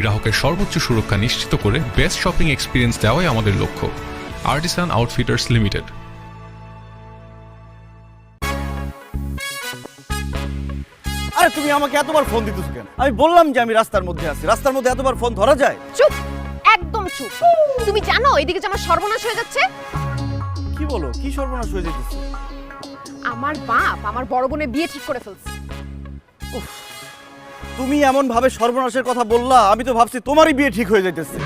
গ্রাহকের সর্বোচ্চ সুরক্ষা নিশ্চিত করে বেস্ট শপিং এক্সপিরিয়েন্স দেওয়াই আমাদের লক্ষ্য। Artisan outfitters limited. আরে তুমি আমাকে এতবার ফোন দিতেছো কেন? আমি বললাম যে আমি রাস্তার মধ্যে আছি। রাস্তার মধ্যে এতবার ফোন ধরা যায়? চুপ, একদম চুপ। তুমি জানো এদিকে যে আমার সর্বনাশ হয়ে যাচ্ছে? কি বলো? কি সর্বনাশ হয়ে যেতেছে? আমার বাপ আমার বড় বোনের বিয়ে ঠিক করে ফেলছে। তুমি এমন ভাবে সর্বনাশের কথা বললা, আমি তো ভাবছি তোমারই বিয়ে ঠিক হয়ে যাইতেছে।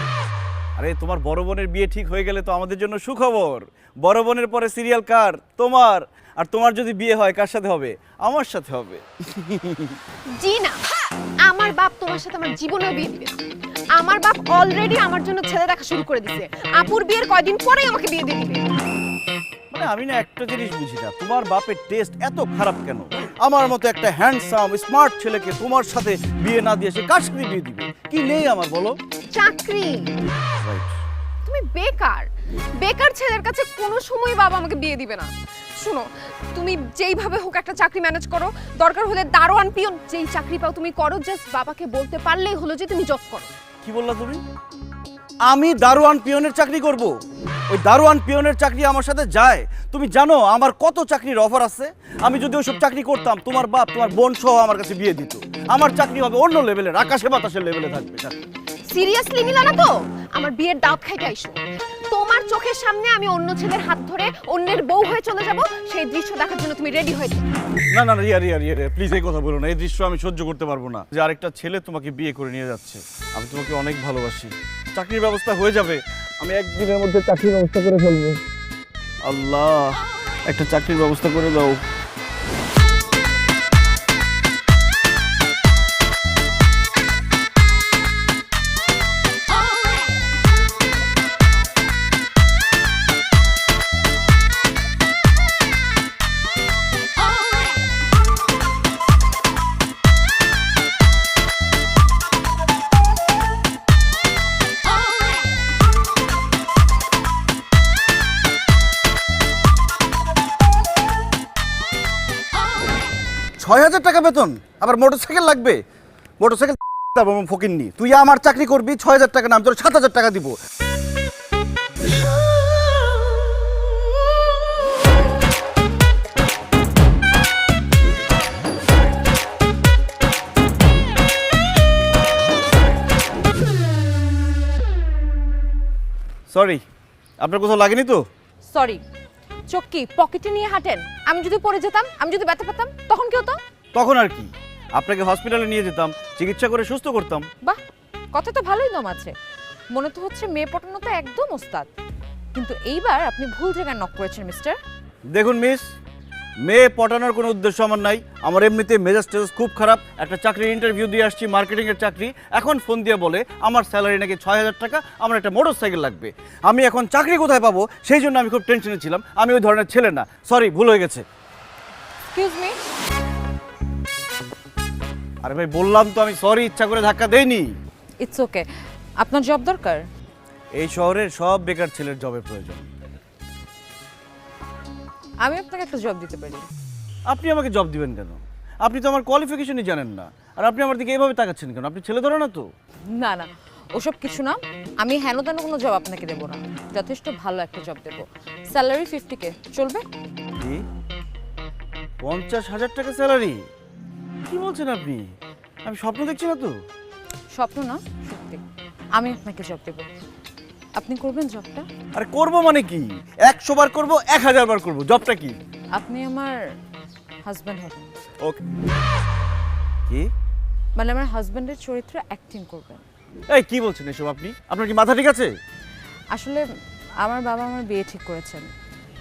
আরে তোমার বড় বোনের বিয়ে ঠিক হয়ে গেলে তো আমাদের জন্য সুখবর। বড় বোনের পরে সিরিয়াল কার? তোমার। আর তোমার যদি বিয়ে হয় কার সাথে হবে? আমার সাথে হবে। জি না, আমার বাপ তোমার সাথে আমার জীবনেও বিয়ে দিবে। আমার বাপ অলরেডি আমার জন্য ছেলে দেখা শুরু করে দিয়েছে। আপুর বিয়ের কয়দিন পরেই আমাকে বিয়ে দিয়ে দিবে। মানে আমি না একটা জিনিস বুঝি না, তোমার বাপের টেস্ট এত খারাপ কেন? আমার মতো একটা হ্যান্ডসাম স্মার্ট ছেলেকে তোমার সাথে বিয়ে না দিয়ে সে কার সাথে বিয়ে দিবে? কি নেই আমার বলো? চাকরি। তুমি বেকার। বেকার ছেলের কাছে কোনো সময় বাবা আমাকে বিয়ে দিবে না। শুনো, তুমি যেইভাবে হোক একটা চাকরি ম্যানেজ করো। দরকার হলে দারোয়ান পিয়ন যেই চাকরি পাও তুমি করো। জাস্ট বাবাকে বলতে পারলেই হলো যে তুমি জব করো। কি বললা তুমি? আমি দারোয়ান পিয়নের চাকরি করব? ওই দারোয়ান পিয়নের চাকরি আমার সাথে যায়? তুমি জানো আমার কত চাকরির অফার আছে? আমি যদি ওইসব চাকরি করতাম, তোমার বাপ তোমার বোন সহ আমার কাছে বিয়ে দিত। আমার চাকরি হবে অন্য লেভেলের, আকাশে বাতাসের লেভেলে থাকবে। সিরিয়াসলি মিলানা তো আমার বিয়ের দাওয়াত খাইতে আইসো। তোমার চোখের সামনে আমি অন্য ছেলের হাত ধরে অন্যের বউ হয়ে চলে যাব, সেই দৃশ্য দেখার জন্য তুমি রেডি হয়ে যাও। না না রিয়া রিয়া রিয়া প্লিজ এই কথা বলো না। এই দৃশ্য আমি সহ্য করতে পারবো না, যে আরেকটা ছেলে তোমাকে বিয়ে করে নিয়ে যাচ্ছে। আমি তোমাকে অনেক ভালোবাসি। চাকরির ব্যবস্থা হয়ে যাবে, আমি একদিনের মধ্যে চাকরির ব্যবস্থা করে ফেলবো। আল্লাহ, একটা চাকরির ব্যবস্থা করে দাও। $৬,০০০ টাকা বেতন, আবার মোটরসাইকেল লাগবে? মোটরসাইকেল ফকিন্নি। তুই আমার চাকরি করবি, ৬,০০০ টাকা নাম, তোর ৭,০০০ টাকা দিব। সরি, আপনার কোথাও লাগেনি তো? সরি, চোখ কি পকেটে নিয়ে হাঁটেন? আমি যদি পড়ে যেতাম, আমি যদি ব্যথা পেতাম, তখন কি হতো? তখন আর কি, আপনাকে হসপিটালে নিয়ে যেতাম, চিকিৎসা করে সুস্থ করতাম। বাহ, কথা তো ভালোই দম আছে। মনে তো হচ্ছে মেয়ে পটানো তো একদম ওস্তাদ। কিন্তু এইবার আপনি ভুল জায়গায় নক করেছেন মিস্টার। দেখুন মিস, মেয়ে পটানোর কোনো উদ্দেশ্য আমার নাই। আমার এমনিতে মেজাজ টেজাজ খুব খারাপ। একটা চাকরির ইন্টারভিউ দিয়ে আসছি, মার্কেটিংয়ের চাকরি। এখন ফোন দিয়ে বলে আমার স্যালারি নাকি ৬,০০০ টাকা, আমার একটা মোটরসাইকেল লাগবে। আমি এখন চাকরি কোথায় পাবো সেই জন্য আমি খুব টেনশনে ছিলাম। আমি ওই ধরনের ছেলে না, সরি, ভুল হয়ে গেছে। Excuse me. আরে ভাই বললাম তো আমি সরি, ইচ্ছা করে ধাক্কা দেইনি। It's okay. আপনার জব দরকার? এই শহরের সব বেকার ছেলের জবের প্রয়োজন। আমি আপনাকে একটা জব দিতে পারি। আপনি আমাকে জব দিবেন কেন? আপনি তো আমার কোয়ালিফিকেশনই জানেন না। আর আপনি আমার দিকে এইভাবে তাকাচ্ছেন কেন? আপনি ছেলে ধরে না তো? না না, ওসব কিছু না। আমি হেন তেন কোনো জব আপনাকে দেবো না, যথেষ্ট ভালো একটা জব দেবো। স্যালারি 50K চলবে? কি 50,000 টাকা স্যালারি? কি বলছেন আপনি? আমি স্বপ্ন দেখছি না তো? স্বপ্ন না, সত্যি। আমি আপনাকে জব দেবো, আপনি করবেন জবটা? আরে করব মানে কি? 100 বার করব, 1000 বার করব। জবটা কি? আপনি আমার হাজব্যান্ড হবেন। ওকে। কি? মানে আমার হাজব্যান্ডের চরিত্রে অ্যাক্টিং করবেন। এই কি বলছেন এসব আপনি? আপনার কি মাথা ঠিক আছে? আসলে আমার বাবা আমার বিয়ে ঠিক করেছেন,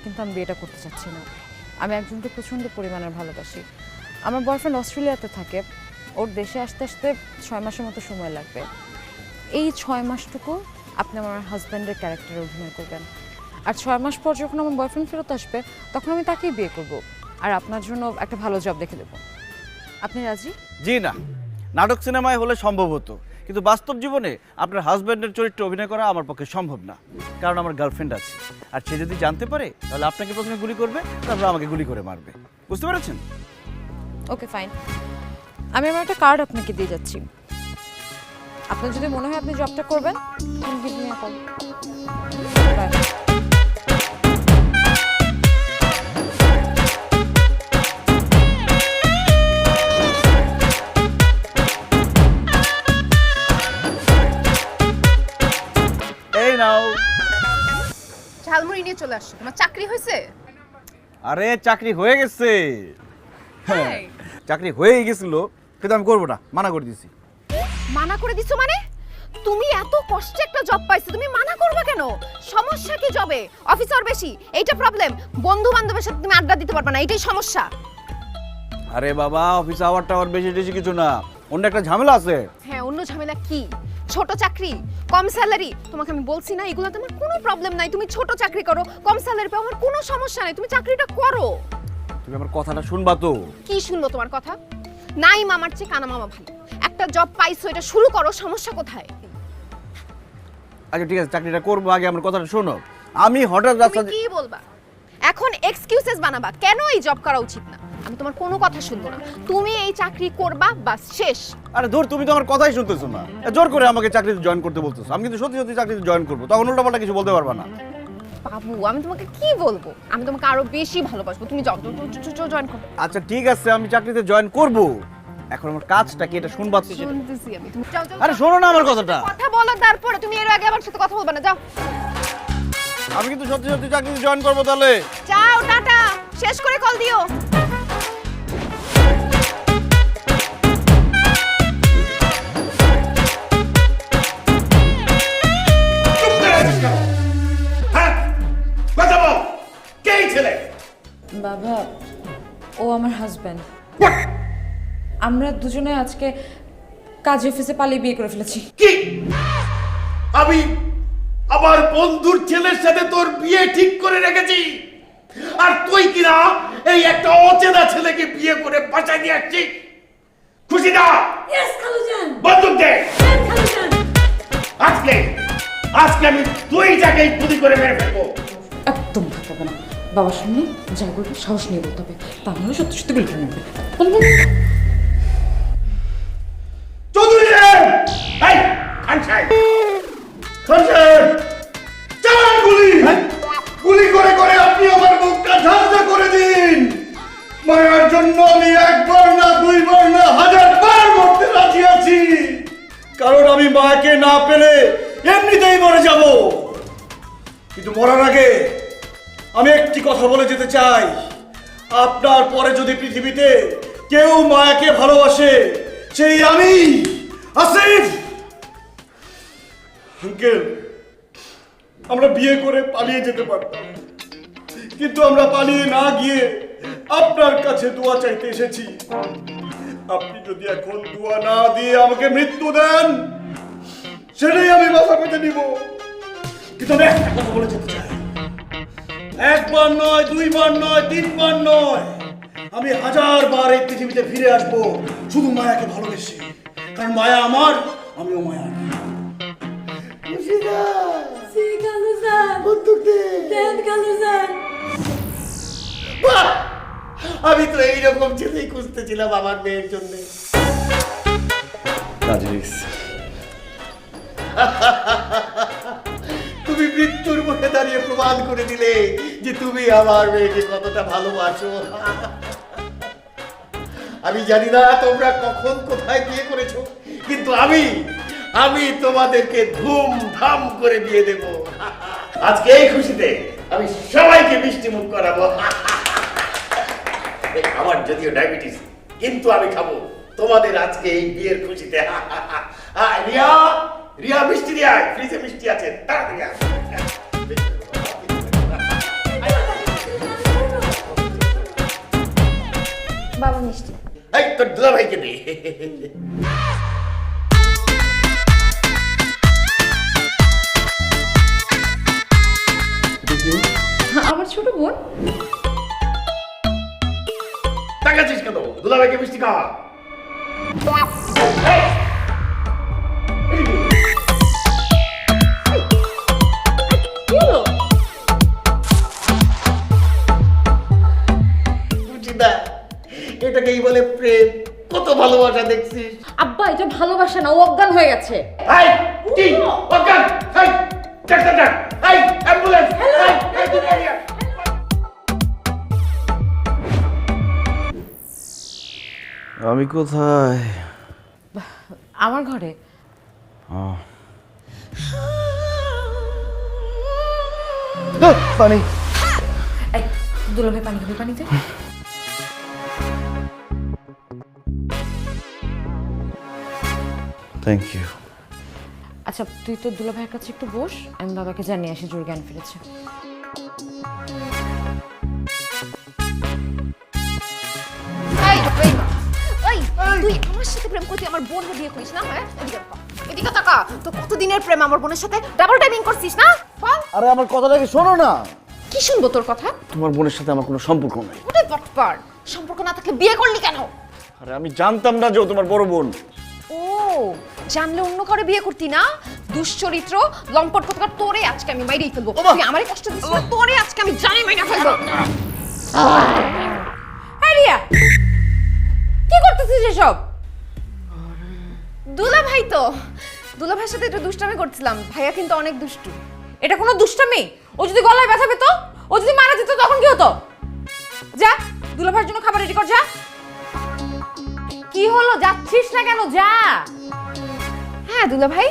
কিন্তু আমি বিয়েটা করতে চাচ্ছি না। আমি একজনকে প্রচণ্ড পরিমাণে ভালোবাসি। আমার বয়ফ্রেন্ড অস্ট্রেলিয়াতে থাকে। ওর দেশে আসতে আসতে 6 মাসের মতো সময় লাগবে। এই 6 মাসটুকু আপনি আমার হাজব্যান্ডের ক্যারেক্টারে অভিনয় করবেন। আর 6 মাস পর যখন আমার বয়ফ্রেন্ড ফেরত আসবে, তখন আমি তাকেই বিয়ে করব। আর আপনার জন্য একটা ভালো জব দেখে দেবো। আপনি রাজি? জি না, নাটক সিনেমায় হলে সম্ভব হতো, কিন্তু বাস্তব জীবনে আপনার হাজব্যান্ডের চরিত্রে অভিনয় করা আমার পক্ষে সম্ভব না। কারণ আমার গার্লফ্রেন্ড আছে, আর সে যদি জানতে পারে তাহলে আপনাকে প্রথমে গুলি করবে, তারপর আমাকে গুলি করে মারবে। বুঝতে পেরেছেন? ওকে ফাইন, আমি আমার একটা কার্ড আপনাকে দিয়ে যাচ্ছি। আপনার যদি মনে হয় আপনি জবটা করবেন, give me a call. Bye. এই নাও। ঝালমুড়ি নিয়ে চলে আসছো, তোমার চাকরি হয়েছে? আরে চাকরি হয়ে গেছে। হ্যাঁ, তাই? চাকরি হয়েই গেছিল, কিন্তু আমি করবো না, মানা করে দিছি। মানা করে দিছো মানে? তুমি এত কষ্টে একটা জব পাইছো, তুমি মানা করবে কেন? সমস্যা কি জবে? অফিসার বেশি, এইটা প্রবলেম। বন্ধু বান্ধবের সাথে তুমি আড্ডা দিতে পারবে না, এইটাই সমস্যা। আরে বাবা, অফিস আওয়ার টাওয়ার বেশি টেশি কিছু না, অন্য একটা ঝামেলা আছে। হ্যাঁ, অন্য ঝামেলা কি? ছোট চাকরি, কম স্যালারি। তোমাকে আমি বলছি না, এগুলোতে আমার কোনো প্রবলেম নাই। তুমি ছোট চাকরি করো, কম স্যালারি পাও, আমার কোনো সমস্যা নাই। তুমি চাকরিটা করো। তুমি আমার কথাটা শুনবা তো? কি শুনবো তোমার কথা? নাই মামার চেয়ে কানা মামা ভালো। একটা জব পাইছো, এটা শুরু করো, সমস্যা কোথায়? আচ্ছা ঠিক আছে, চাকরিটা করবো, আগে আমার কথাটা শোনো। আমি হঠাৎ রাস্তা তুমি কি বলবা? এখন এক্সকিউজেস বানাবা কেন এই জব করা উচিত না? আমি তোমার কোনো কথা শুনবো না। তুমি এই চাকরি করবা, বাস শেষ। আরে ধর, তুমি তো আমার কথাই শুনতেছো না, জোর করে আমাকে চাকরিতে জয়েন করতে বলতেছো। আমি কিন্তু সত্যি সত্যি চাকরিতে জয়েন করবো, তখন উল্টাপাল্টা কিছু বলতে পারবা না। বাবু, আমি তোমাকে কি বলবো? আমি তোমাকে আরো বেশি ভালোবাসবো। তুমি জয়েন করো। আচ্ছা ঠিক আছে, আমি চাকরিতে জয়েন করবো। এখন আমার কাজটা কি এটা শুনবা তো? শুনতেছি আমি। তুমি যাও যাও। আরে শোনো না আমার কথাটা। কথা বলো, তারপরে তুমি এর আগে আমার সাথে কথা বলবে না। যাও আমি কিন্তু সত্যি সত্যি চাকরিতে জয়েন করবো তাহলে। যাও, টাটা। শেষ করে কল দিও। বাবা, ও আমার হাজব্যান্ড। আমরা দুজনে আজকে কাজ অফিসে পালিয়ে বিয়ে করে ফেলেছি। কি? আমি আমার বন্ধুর ছেলের সাথে তোর বিয়ে ঠিক করে রেখেছি, আর তুই কিনা এই একটা অচেনা ছেলেকে বিয়ে করে বাঁচাই দিয়ে আসছিস? খুশি না? ইয়েস খালুজান। বন্দুক দে। হ্যাঁ খালুজান। আজকে আজকে আমি দুই জায়গায় গুলি করে মেরে ফেলবো। একদম থাকবে না বাবার সামনে, যা করবে সাহস নিয়ে বলতে হবে, তা নাহলে সত্যি সত্যি গুলি করে নেবে। চৌধুরী রে! এই খান সাহেব! খান সাহেব! চালান গুলি! গুলি করে করে আপনি আমার মুখটা ঝাঁঝা করে দিন। মায়ের জন্য আমি একবার না দুইবার না 1000 বার মরতে রাজি আছি, কারণ আমি মাকে না পেলে এমনিতেই মরে যাব। কিন্তু মরার আগে আমি একটি কথা বলে যেতে চাই। আপনার পরে যদি পৃথিবীতে কেউ মায়াকে ভালোবাসে, সেই আমি আসিফ। আঙ্কেল, আমরা বিয়ে করে পালিয়ে যেতে পারতাম, কিন্তু আমরা পালিয়ে না গিয়ে আপনার কাছে দোয়া চাইতে এসেছি। আপনি যদি এখন দোয়া না দিয়ে আমাকে মৃত্যু দেন, সেটাই আমি মাথা পেতে নিব। কিন্তু আমি একটা কথা বলে যেতে চাই, একবার নয়, দুইবার নয়, তিনবার নয়, আমি 1000 বার এই পৃথিবীতে ফিরে আসবো, শুধু মায়াকে ভালোবেসে। কারণ মায়া আমার, আমিও মায়ার। সি খালুজান। বন্দুক দে। দেন খালুজান। বাহ! আমি তো এইরকম ছেলেই খুঁজতেছিলাম আমার মেয়ের জন্য। তুমি মৃত্যুর মুখে দাঁড়িয়ে প্রমাণ করে দিলে যে তুমি আমার মেয়েকে কতটা ভালোবাসো। আমি জানি না তোমরা কখন কোথায় বিয়ে করেছো, কিন্তু আমি তোমাদেরকে ধুমধাম করে বিয়ে দেব। আজকে এই খুশিতে আমি সবাইকে মিষ্টি মুখ করাবো। আমার যদিও ডায়াবেটিস, কিন্তু আমি খাবো তোমাদের আজকে এই বিয়ের খুশিতে। রিয়া, রিয়া মিষ্টি দিয়ে আয়, ফ্রিজে মিষ্টি আছে, তাড়াতাড়ি আয়। বাবা মিষ্টি। এই তোর দুলা ভাইকে দে। আমার ছোট বোন। তাকাচ্ছিস কেন? দুলা ভাইকে মিষ্টি খাওয়া। এটাকেই বলে প্রেম। কত ভালোবাসা দেখছিস। আব্বা এটা ভালোবাসা না, ও অজ্ঞান হয়ে গেছে। এই কি অজ্ঞান, এই ডাক্তার ডাক, এই অ্যাম্বুলেন্স, এই তুমি এরিয়া। আমি কোথায়? আমার ঘরে। পানি। এই দুলাভাই পানি খাবে, পানিতে। Thank you. আচ্ছা তুই তো দুলাভাইয়ের কাছে একটু বস, আমি বাবাকে জানিয়ে আসি জোর জ্ঞান ফিরেছে। তুই আমার সাথে প্রেম করতে আমার বোনকে বিয়ে করিস না? হ্যাঁ এদিকে তাকা, তো কতদিনের প্রেম আমার বোনের সাথে ডাবল টাইমিং করছিস না? বল। আরে আমার কথাটাকে শোনো না। কি শুনবো তোর কথা? তোমার বোনের সাথে আমার কোনো সম্পর্ক নাই। ওরে বটপার, সম্পর্ক না থাকলে বিয়ে করলি কেন? আরে আমি জানতাম না যে ও তোমার বড় বোন। ও জানলে অন্য কারো বিয়ে করতি না? দুশ্চরিত্র লম্পট কোথাকার, তোরে আজকে আমি মাইরেই ফেলবো। তুই আমারে কষ্ট দিছিস না, তোরে আজকে আমি জানি মাইরা ফেলবো। এই রিয়া, কি করতেছিস এসব? দুলা ভাই তো, দুলা ভাইয়ের সাথে একটু দুষ্টামি করছিলাম। ভাইয়া কিন্তু অনেক দুষ্টু। এটা কোনো দুষ্টামি? ও যদি গলায় ব্যথা পেত, ও যদি মারা যেত তখন কি হতো? যা দুলাভাইয়ের জন্য খাবার রেডি কর, যা। কি হলো, যাচ্ছিস না কেন? যা। হ্যাঁ দুলা ভাই,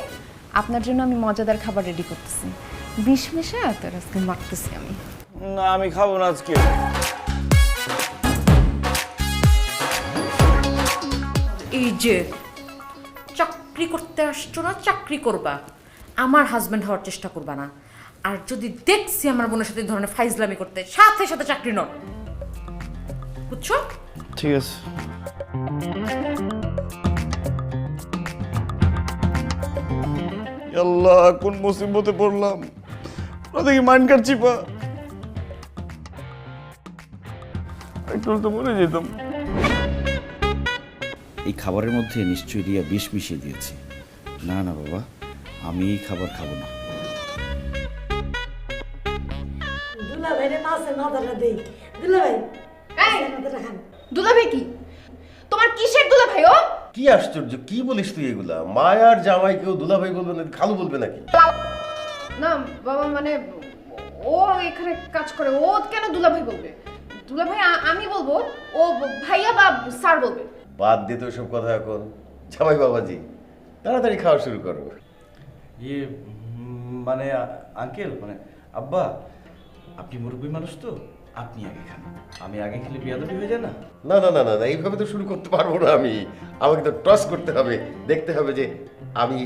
আপনার জন্য আমি মজাদার খাবার রেডি করতেছি। বিষ মেশা তোর আজকে মাখতেছি আমি। না আমি খাবো না আজকে। এই যে চাকরি করতে আসছো না, চাকরি করবা, আমার হাজবেন্ড হওয়ার চেষ্টা করবা না। আর যদি দেখছি আমার বোনের সাথে এই ধরনের ফাইজলামি করতে, সাথে সাথে চাকরি নন, বুঝছো? ঠিক আছে। আল্লাহ কোন মুসিবতে পড়লাম। দেখি মাইন্ড কাটছি পা, একটু তো মরে যেতাম। এই খাবারের মধ্যে নিশ্চয়ই রিয়া বিষ মিশিয়ে দিয়েছে। না না বাবা, আমি এই খাবার খাবো না। দুলাভাইরে মাছের মাথাটা দেই। দুলাভাই মাথাটা খান। দুলা ভাই কি তোমার কিসের দুলা ভাই? ও কি আশ্চর্য, কি বলিস তুই এগুলা? মায়ার জামাই কেউ দুলাভাই বলবে না, খালু বলবে নাকি? না বাবা, মানে ও এখানে কাজ করে, ও কেন দুলা ভাই বলবে? দুলা ভাই আমি বলবো, ও ভাইয়া বা স্যার বলবে। বাদ দে তো সব কথা এখন। জামাই বাবাজি তাড়াতাড়ি খাওয়া শুরু করো। ইয়ে মানে আঙ্কেল, মানে আব্বা, আপনি মুরব্বী মানুষ তো, আপনি আগে খান। আমি আগে খেলে বিয়াদবি হয়ে যায় না? না না না না না, এইভাবে তো শুরু করতে পারবো না আমি। আমাকে তো টস করতে হবে, দেখতে হবে যে আমি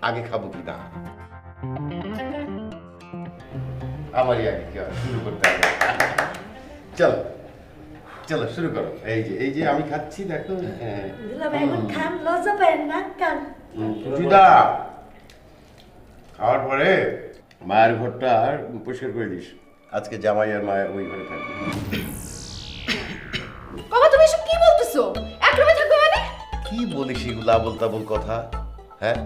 আগে খাবো কি না। আমারই আগে কি হয়, শুরু করতে হবে। চলো চলো শুরু করো। এই যে আমি খাচ্ছি, দেখো। হ্যাঁ দুলাভাই এখন খান, লজ্জা পায় না, খান। সুচিতা, খাওয়ার পরে মায়ের ঘরটা পরিষ্কার করে দিস। আজকে জামাই আর মায়ের ওই ঘরে থাকবে। বাবা তুমি এসব কি বলতেছো? এক রুমে থাকবে মানে? কি বলিস এগুলো আবোল তাবোল কথা? হ্যাঁ,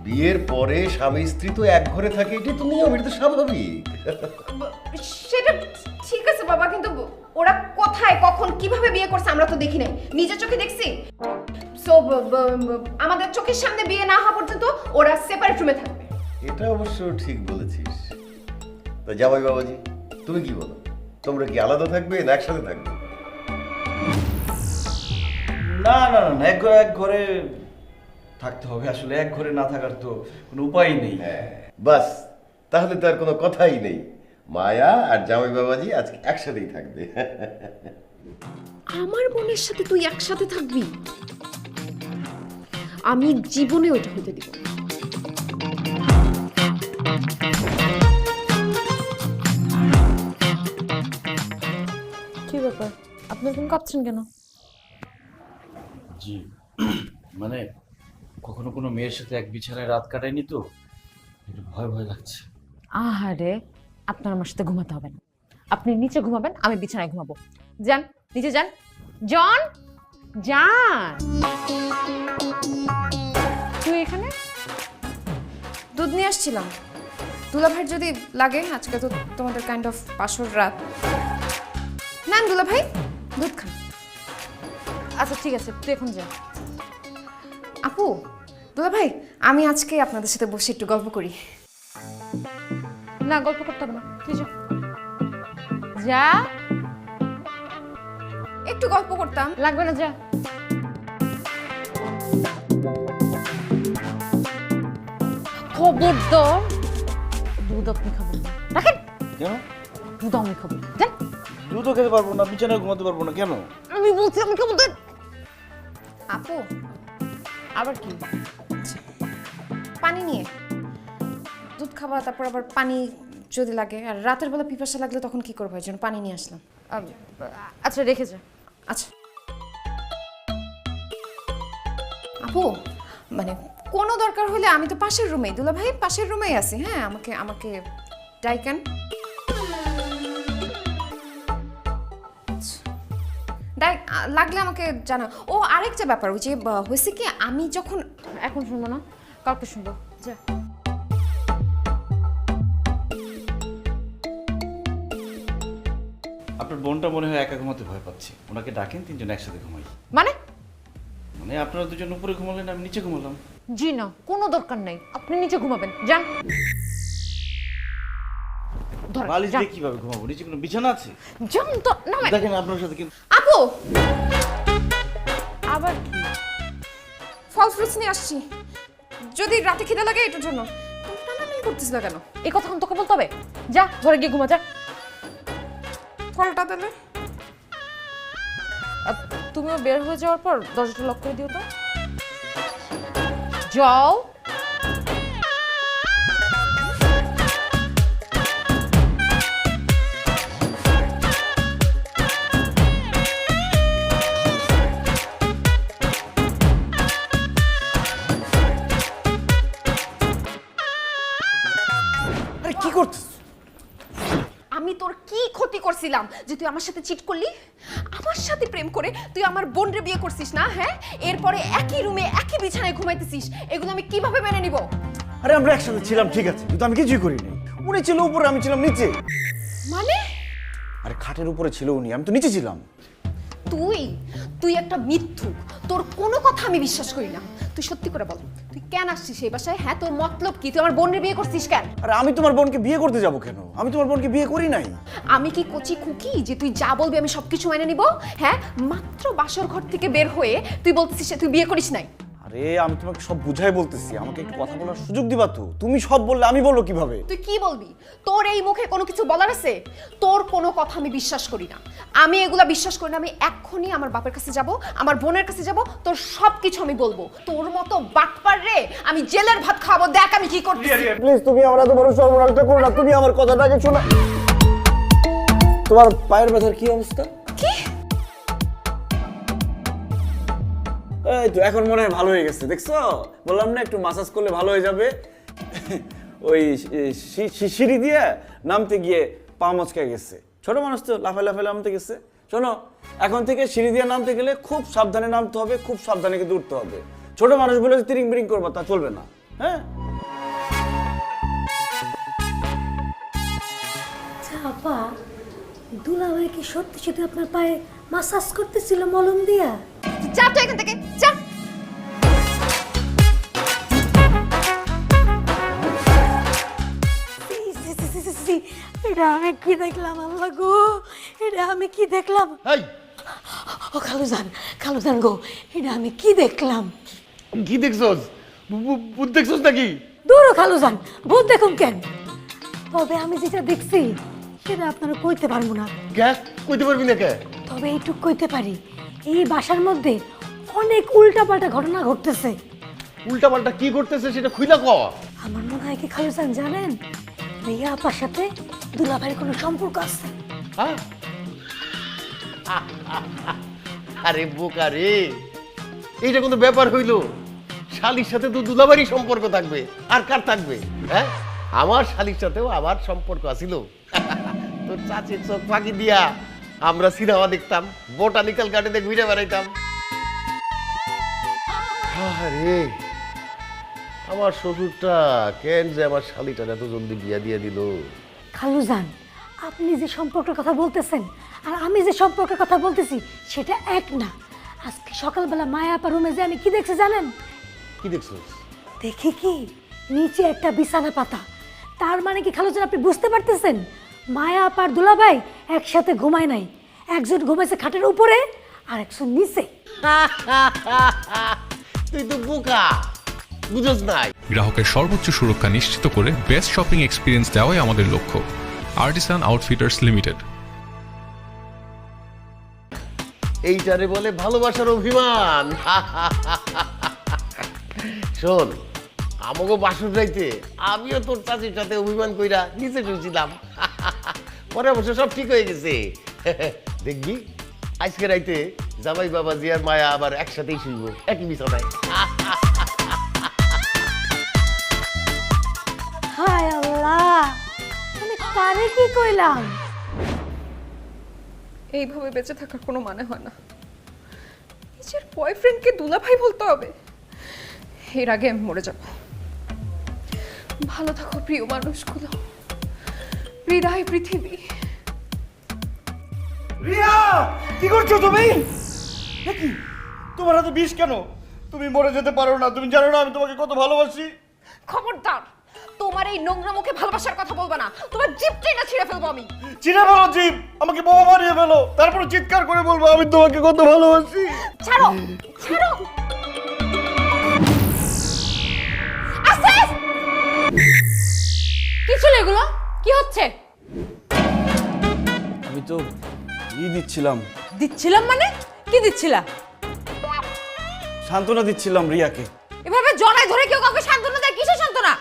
বিয়ের পরে স্বামী স্ত্রী তো এক ঘরে থাকে, এটা তো নিয়ম, এটা তো স্বাভাবিক। সেটা ঠিক আছে বাবা, কিন্তু ওরা কোথায় কখন কিভাবে বিয়ে করছে আমরা তো দেখি নাই, নিজের চোখে দেখছি। সো আমাদের চোখের সামনে বিয়ে না হওয়া পর্যন্ত ওরা সেপারেট রুমে থাকবে। এটা অবশ্য ঠিক বলেছিস। তো জামাই বাবাজি তুমি কি বলো, তোমরা কি আলাদা থাকবে না একসাথে থাকবে? না না না, এক ঘরে থাকতে হবে। আসলে এক ঘরে না থাকার তো কোনো উপায় নেই। বাস, তাহলে তো আর কোনো কথাই নেই। মায়া আর জামাই বাবাজি আজকে একসাথেই থাকবে। আমার বোনের সাথে তুই একসাথে থাকবি? আমি জীবনে ওইটা হতে দিব না। কি ব্যাপার, আপনি এরকম কাঁপছেন কেন? জি মানে কখনো কোনো মেয়ের সাথে এক বিছানায় রাত কাটায়নি তো, একটু ভয় ভয় লাগছে। আহারে, আপনার আমার সাথে ঘুমাতে হবে না। আপনি নিচে ঘুমাবেন, আমি বিছানায় ঘুমাবো। যান নিচে যান। জন, যান। তুই এখানে? দুধ নিয়ে আসছিলাম। দুলা ভাইয়ের যদি লাগে, আজকে তো তোমাদের কাইন্ড অফ পাশর রাত। না দুলা ভাই, দুধ খান। আচ্ছা ঠিক আছে, তুই এখন যা। আপু, দুলা ভাই, আমি আজকে আপনাদের সাথে বসে একটু গল্প করি। না, গল্প করতে হবে না, তুই যা। যা। একটু গল্প করতাম। লাগবে না, যা। খবরদার দুধ আপনি খাবেন না। রাখেন। কেন? দুধ আমি খাবো, যান। দুধও খেতে পারবো না, বিছানায় ঘুমাতে পারবো না, কেন? আমি বলছি আমি খাবো, দেন। আপু, আবার কি? পানি নিয়ে। দুধ খাবা, তারপর আবার পানি যদি লাগে, আর রাতের বেলা পিপাসা লাগলে তখন কি করবো? এই জন্য পানি নিয়ে আসলাম। আচ্ছা, রেখে যা। আচ্ছা আপু, মানে কোনো দরকার হলে আমি তো পাশের রুমেই, দুলা ভাই পাশের রুমেই আছি। হ্যাঁ, আমাকে আমাকে ডাইকেন। লাগলে আমাকে জানা। ও আরেকটা ব্যাপার, ওই যে হয়েছে কি, আমি যখন এখন শুনবো না, কালকে শুনবো, যা। আপনার বোনটা মনে হয় একা ঘুমাতে ভয় পাচ্ছে, ওনাকে ডাকেন, তিনজন একসাথে ঘুমাই। মানে? মানে আপনারা দুজন উপরে ঘুমালেন, আমি নিচে ঘুমালাম। জি না, কোনো দরকার নেই, আপনি নিচে ঘুমাবেন, যান। ধরেন, বালিশ যান। দিয়ে কিভাবে ঘুমাবো? নিচে কোনো বিছানা আছে? যান তো, নামেন। দেখেন আপনার সাথে কিন্তু। আপু, আবার কি? ফল ফ্রুটস নিয়ে আসছি, যদি রাতে খিদে লাগে এটার জন্য। টানাটানি করতেছিল কেন? এই কথা তোকে বলতে হবে? যা, ঘরে গিয়ে ঘুমা, যা। ফলটা দিলে। তুমিও বের হয়ে যাওয়ার পর দরজাটা লক করে দিও তো। যাও। আরে কি করছিস? আমি তোর কি ক্ষতি করছিলাম যে তুই আমার সাথে চিট করলি? আমার সাথে প্রেম করে তুই আমার বোনরে বিয়ে করছিস না? হ্যাঁ, এরপরে একই রুমে একই বিছানায় ঘুমাইতেছিস, এগুলো আমি কিভাবে মেনে নিব? আরে আমরা একসাথে ছিলাম, ঠিক আছে, কিন্তু আমি কিছুই করিনি। উনি ছিল উপরে, আমি ছিলাম নিচে। মানে আরে খাটের উপরে ছিল উনি, আমি তো নিচে ছিলাম। তুই তুই একটা মিথ্যুক, তোর কোনো কথা আমি বিশ্বাস করি না। তুই সত্যি করে বল, তুই কেন আসছিস এই বাসায়? হ্যাঁ, তোর মতলব কি? তুই আমার বোনের বিয়ে করছিস কেন? আরে আমি তোমার বোনকে বিয়ে করতে যাব কেন? আমি তোমার বোনকে বিয়ে করি নাই। আমি কি কচি খুকি যে তুই যা বলবি আমি সবকিছু মেনে নিব? হ্যাঁ, মাত্র বাসর ঘর থেকে বের হয়ে তুই বলতেছিস যে তুই বিয়ে করিস নাই। আরে আমি তোমাকে সব বুঝাই বলতেছি, আমাকে একটু কথা বলার সুযোগ দিবা তো। তুমি সব বললে আমি বলবো কিভাবে? তুই কি বলবি? তোর এই মুখে কোনো কিছু বলার আছে? তোর কোনো কথা আমি বিশ্বাস করি না, আমি এগুলা বিশ্বাস করি না। আমি এক্ষুনি আমার বাপের কাছে যাব, আমার বোনের কাছে যাব, তোর সব কিছু আমি বলবো। তোর মতো বাটপার রে আমি জেলের ভাত খাবো, দেখ আমি কি করতেছি। প্লিজ তুমি আমার এত বড় সর্বনাশটা করো না, তুমি আমার কথাটাকে শোনো। তোমার পায়ের ব্যথার কি অবস্থা? কি? এই তো এখন মনে হয় ভালো হয়ে গেছে, দেখছো? বললাম না একটু মাসাজ করলে ভালো হয়ে যাবে। ওই সিঁড়ি দিয়ে নামতে গিয়ে পা মচকে গেছে, ছোট মানুষ তো লাফে লাফে নামতে গেছে। শোনো, এখন থেকে সিঁড়ি দিয়ে নামতে গেলে খুব সাবধানে নামতে হবে, খুব সাবধানে কিন্তু উঠতে হবে। ছোট মানুষ বলে তিরিং বিরিং করবো তা চলবে না, হ্যাঁ? আপা, দুলাভাই কি সত্যি সত্যি আপনার পায়ে মাসাজ করতেছিল মলম দিয়া? যা তো এখান থেকে, যা। এটা আমি কি দেখলাম আল্লাহ গো, এটা আমি কি দেখলাম? এই ও খালুজান গো, এটা আমি কি দেখলাম? কি দেখছস? ভূত দেখছস নাকি? দূর খালুজান, ভূত দেখুন কেন? তবে আমি যেটা দেখছি সেটা আপনারা কইতে পারবো না। কে কইতে পারবি না কে? তবে এইটুক কইতে পারি, এই বাসার মধ্যে অনেক উল্টাপাল্টা ঘটনা ঘটতেছে। উল্টা পাল্টা কি করতেছে সেটা খুইলা ক। আমার মনে হয় কি খালুজান জানেন, রিয়া আপার সাথে দুলাভাইয়ের কোনো সম্পর্ক আছে। হ্যাঁ? আরে বোকা রে, এইটা কোনো ব্যাপার হইলো? শালির সাথে তো দুলাভাইয়েরই সম্পর্ক থাকবে, আর কার থাকবে? হ্যাঁ, আমার শালির সাথেও আমার সম্পর্ক আছিল। তোর চাচির চোখ ফাঁকি দিয়া আমরা সিনেমা দেখতাম, বোটানিক্যাল গার্ডেনে ঘুরে বেড়াইতাম। আরে আমার শ্বশুরটা কেন যে আমার শালিটার এত জলদি বিয়া দিয়ে দিল? খালুজান, আপনি যে সম্পর্কের কথা বলতেছেন আর আমি যে সম্পর্কের কথা বলতেছি সেটা এক না। আজকে সকালবেলা মায়া আপা রুমে যে আমি কি দেখছি জানেন? কি দেখছিস? দেখি কি নিচে একটা বিছানা পাতা। তার মানে কি খালুজান আপনি বুঝতে পারতেছেন? মায়া আপার দুলাভাই একসাথে ঘুমায় নাই, একজন ঘুমাইছে খাটের উপরে আর একজন নিচে। তুই তো বোকা, বুঝছ নাই? গ্রাহকের সর্বোচ্চ সুরক্ষা নিশ্চিত করে বেস্ট শপিং এক্সপিরিয়েন্স দেওয়াই আমাদের লক্ষ্য। Artisan outfitters limited. এইটারে বলে ভালোবাসার অভিমান। শোন, আমাকে বাসন রাইতে আমিও তোর চাচির সাথে অভিমান কইরা নিচে শুয়েছিলাম। পরে অবশ্য সব ঠিক হয়ে গেছে। দেখবি আজকে রাইতে জামাই বাবাজি আর মায়া আবার একসাথেই শুইব একই বিছানায়। হায় আল্লাহ, আমি কারে কি কইলাম? এইভাবে বেঁচে থাকার কোনো মানে হয় না। নিজের বয়ফ্রেন্ডকে দুলাভাই বলতে হবে? এর আগে আমি মরে যাব। ভালো থাকো প্রিয় মানুষগুলো, হৃদয় পৃথিবী। রিয়া, কি করছো তুমি? কি তোমার হাতে বিষ কেন? তুমি মরে যেতে পারো না। তুমি জানো না আমি তোমাকে কত ভালোবাসি? খবরদার, তোমার এই নোংরা মুখে ভালোবাসার কথা বলবে না। তোমার জিভটাই না ছিঁড়ে ফেলবো আমি। চিনে ফেলো জিভ, আমাকে বোমা মারিয়ে ফেলো, তারপরে চিৎকার করে বলবো আমি তোমাকে কত ভালোবাসি। ছাড়ো, ছাড়ো। আসিফ! কি ছিল এগুলো? কি হচ্ছে? আমি তো দিচ্ছিলাম। দিচ্ছিলাম মানে? কি দিচ্ছিলা? সান্ত্বনা দিচ্ছিলাম রিয়াকে। এভাবে জড়ায় ধরে কেউ কাউকে সান্ত্বনা দেয়? কিসের সান্ত্বনা?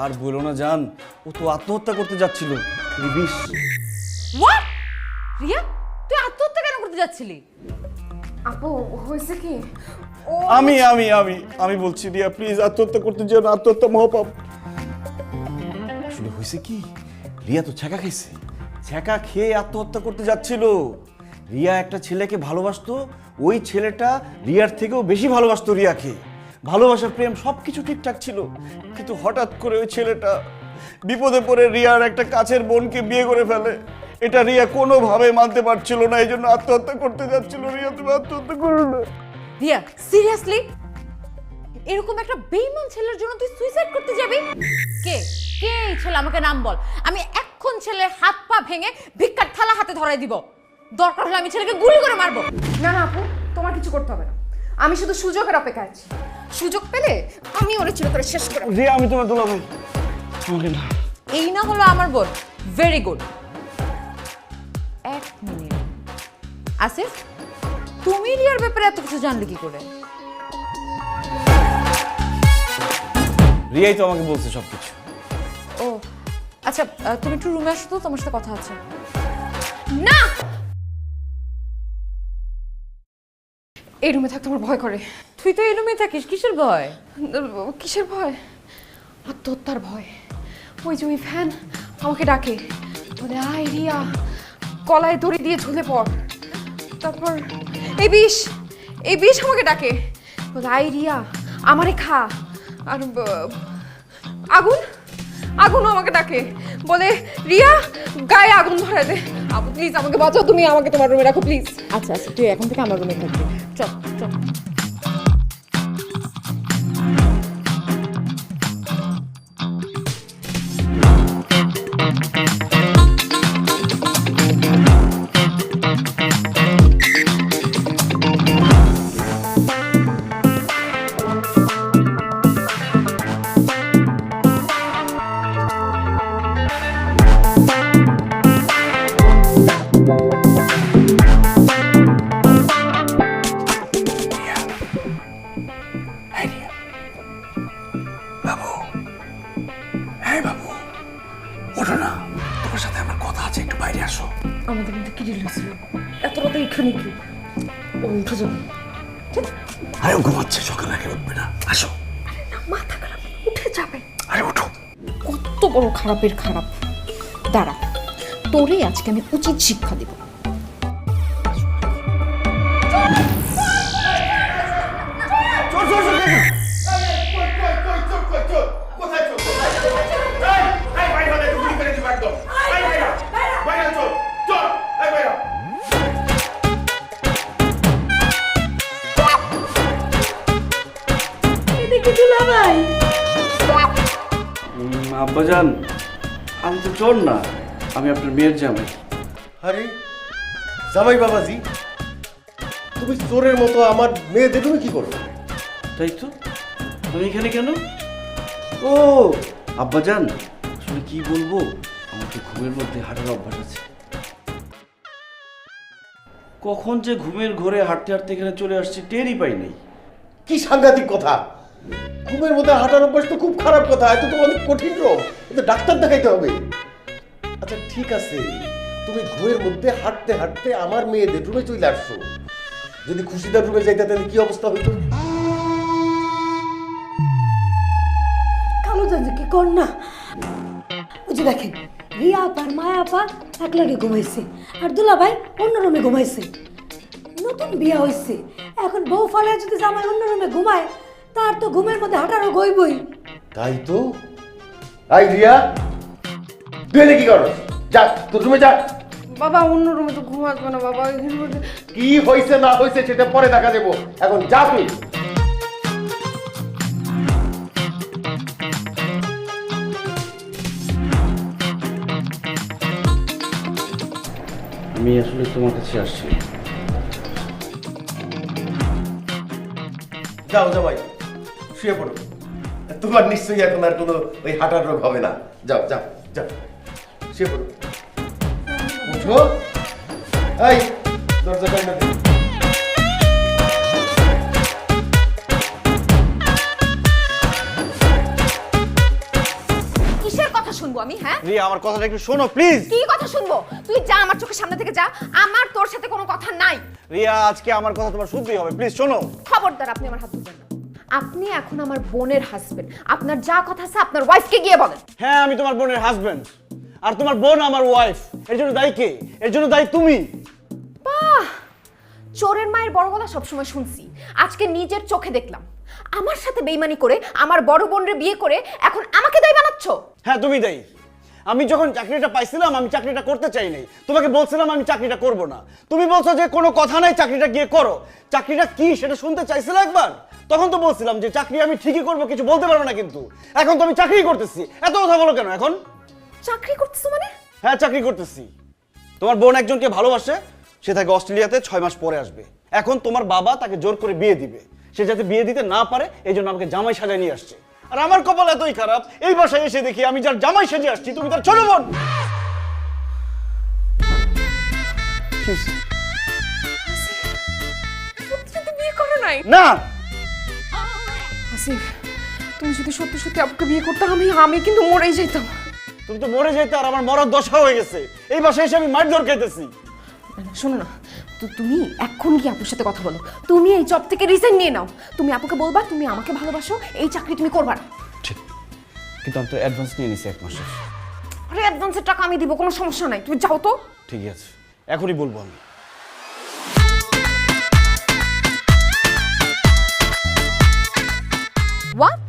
আর বলো না জান, ও তো আত্মহত্যা করতে যাচ্ছিল। বিষ। হোয়াট? রিয়া, তুই আত্মহত্যা কেন করতে যাচ্ছিলি? আপু হয়েছে কি? ও আমি আমি আমি আমি বলছি রিয়া প্লিজ আত্মহত্যা করতে যেও না, আত্মহত্যা মহাপাপ। আসলে হয়েছে কি, রিয়া তো ছ্যাঁকা খাইছে, ছ্যাঁকা খেয়ে আত্মহত্যা করতে যাচ্ছিল। রিয়া একটা ছেলেকে ভালোবাসতো, ওই ছেলেটা রিয়ার থেকেও বেশি ভালোবাসতো রিয়াকে। ভালোবাসা প্রেম সবকিছু ঠিকঠাক ছিল, কিন্তু হঠাৎ করে ওই ছেলেটা বিপদে পড়ে রিয়ার একটা কাছের বোনকে বিয়ে করে ফেলে। এটা রিয়া কোনোভাবে মানতে পারছিল না, এই জন্য আত্মহত্যা করতে যাচ্ছিল। রিয়া তুমি আত্মহত্যা করো না। রিয়া, সিরিয়াসলি? এরকম একটা বেঈমান ছেলের জন্য তুই সুইসাইড করতে যাবি? কে কে এই ছেলে? আমাকে নাম বল। আমি এখন ছেলের হাত পা ভেঙে ভিক্ষার থালা হাতে ধরাই দিব। দরকার হলে আমি ছেলেকে গুলি করে মারবো। না না আপু, তোমার কিছু করতে হবে না। আমি শুধু সুযোগের অপেক্ষায় আছি। সুযোগ পেলে আমি ওরে চিরতরে শেষ করে দেব। রিয়া আমি তোমার দুলাভাই, আমাকে না। এই না হলো আমার বোন। Very good. এক মিনিট, আসিফ, তুমি রিয়ার ব্যাপারে এত কিছু জানলে কি করে? রিয়াই তো আমাকে বলছে সবকিছু। ও আচ্ছা, তুমি একটু রুমে আসো তো, তোমার সাথে কথা আছে। না, এই রুমে থাকতে আমার ভয় করে। তুই তো এই রুমেই থাকিস, কিসের ভয়? কিসের ভয়? আত্মহত্যার ভয়। ওই যে ওই ফ্যান আমাকে ডাকে, বলে আয় রিয়া, গলায় দড়ি দিয়ে ঝুলে পড়। তারপর এই বিষ আমাকে ডাকে, বলে আয় রিয়া আমারে খা। আর আগুনও আমাকে ডাকে, বলে রিয়া গায়ে আগুন ধরে দে। আপু প্লিজ আমাকে বাঁচাও, তুমি আমাকে তোমার রুমে রাখো প্লিজ। আচ্ছা আচ্ছা, তুই এখন থেকে আমার রুমে থাকবি। চল চল। আমাদের মধ্যে কি ডিল হয়েছিল? এত রাতে এখানে কি? ও উঠে যাবে। আরে ও ঘুমাচ্ছে, সকালে আগে উঠবে না। আসো। আরে না, মাথা খারাপ, উঠে যাবে। আরে ওঠো। কত বড় খারাপের খারাপ। দাঁড়া, তোরে আজকে আমি উচিত শিক্ষা দেব। জামাই আব্বাজান, আমি তো চোর না, আমি আপনার মেয়ের জামাই। আরে জামাই বাবাজি, তুমি চোরের মতো আমার মেয়ে দেবে কি করো? তাই তো, আমি এখানে কেন? ও আব্বাজান, আসলে কি বলবো, আমার তো ঘুমের মধ্যে হাঁটার অভ্যাস আছে। কখন যে ঘুমের ঘোরে হাঁটতে হাঁটতে এখানে চলে আসছি টেরই পাই নাই। কি সাংঘাতিক কথা! ঘুমের মধ্যে হাঁটার অভ্যাস তো খুব খারাপ কথা, এত তো অনেক কঠিন রোগ, এটা ডাক্তার দেখাইতে হবে। আচ্ছা ঠিক আছে, তুমি ঘুমের মধ্যে হাঁটতে হাঁটতে আমার মেয়েদের রুমে চলে আসছো। যদি খুশিদার রুমে যাইতে তাহলে কি অবস্থা হইতো? কালো জান কি কর না, ওই যে দেখেন রিয়া আপা আর মায়া আপা এক লাগে ঘুমাইছে, আর দুলা ভাই অন্য রুমে ঘুমাইছে। নতুন বিয়া হয়েছে, এখন বউ ফালায় যদি জামাই অন্য রুমে ঘুমায়, তার তো ঘুমের মধ্যে হাঁটারও গইবই। তাই তো। আই রিয়া, তুই এনে কি করো? যা তোর রুমে যা। বাবা অন্য রুমে তো ঘুম আসবে না বাবা। কি হয়েছে না হয়েছে সেটা পরে দেখা দেবো, এখন যা তুই। আমি আসলে তোমার কাছে আসছি। যাও জামাই, শুয়ে পড়ো। তোমার নিশ্চয়ই এখন আর কোনো ওই হাঁটার রোগ হবে না। যাও যাও যাও, শুয়ে পড়ো। উঠো। এই দরজা টাইনা দে। কিসের কথা শুনবো আমি? হ্যাঁ, রিয়া, আমার কথাটা একটু শোনো প্লিজ। কি কথা শুনবো? তুই যা, আমার চোখের সামনে থেকে যা, আমার তোর সাথে কোনো কথা নাই। রিয়া, আজকে আমার কথা তোমার শুনতেই হবে, প্লিজ শোনো। খবরদার, আপনি আমার হাত ধরবেন না। আপনি এখন আমার বোনের হাজবেন্ড, আপনার যা কথা আছে আপনার ওয়াইফকে গিয়ে বলেন। হ্যাঁ, আমি তোমার বোনের হাজবেন্ড, আর তোমার বোন আমার ওয়াইফ। এর জন্য দায়ী কে? এর জন্য দায়ী তুমি। বাহ, চোরের মায়ের বড় গলা সবসময় শুনছি, আজকে নিজের চোখে দেখলাম। আমার সাথে বেইমানি করে আমার বড় বোনরে বিয়ে করে এখন আমাকে দায়ী বানাচ্ছ। হ্যাঁ, তুমি দায়ী। আমি যখন চাকরিটা পাইছিলাম আমি চাকরিটা করতে চাই নাই, তোমাকে বলছিলাম আমি চাকরিটা করব না। তুমি বলছো যে কোনো কথা নাই, চাকরিটা গিয়ে করো। চাকরিটা কি সেটা শুনতে চাইছিলে একবার? তখন তো বলছিলাম যে চাকরি আমি ঠিকই করবো, কিছু বলতে পারবো না, কিন্তু এখন তো আমি চাকরি করতেছি। এত কথা বলো কেন এখন? চাকরি করতেছো মানে? হ্যাঁ, চাকরি করতেছি। তোমার বোন একজনকে ভালোবাসে, সে থাকে অস্ট্রেলিয়াতে, 6 মাস পরে আসবে। এখন তোমার বাবা তাকে জোর করে বিয়ে দিবে, সে যাতে বিয়ে দিতে না পারে এই জন্য আমাকে জামাই সাজায় নিয়ে আসছে। আর আমার কপাল এতই খারাপ, এই বাসায় এসে দেখি আমি যার জামাই সেজে আসছি তুমি তার ছোট বোন। সত্যি বিয়ে করো নাই? না, আসিফ, তুমি যদি সত্যি সত্যি আপুকে বিয়ে করতে, আমি কিন্তু মরেই যেতাম। তুমি তো মরে যেতে, আর আমার মরার দশা হয়ে গেছে। এই বাসায় এসে আমি মারধর খাইতেছি। শোনো না, তো তুমি এখন কি আপুর সাথে কথা বলো, তুমি এই জব থেকে রিজাইন নিয়ে নাও। তুমি আপুকে বলবা তুমি আমাকে ভালোবাসো, এই চাকরি তুমি করবা না। ঠিক, কিন্তু আমি তো অ্যাডভান্স নিয়ে নিছি 1 মাসের। আরে অ্যাডভান্সের টাকা আমি দিব, কোনো সমস্যা নাই, তুমি যাও তো। ঠিক আছে, এখনই বলবো আমি। হোয়াট?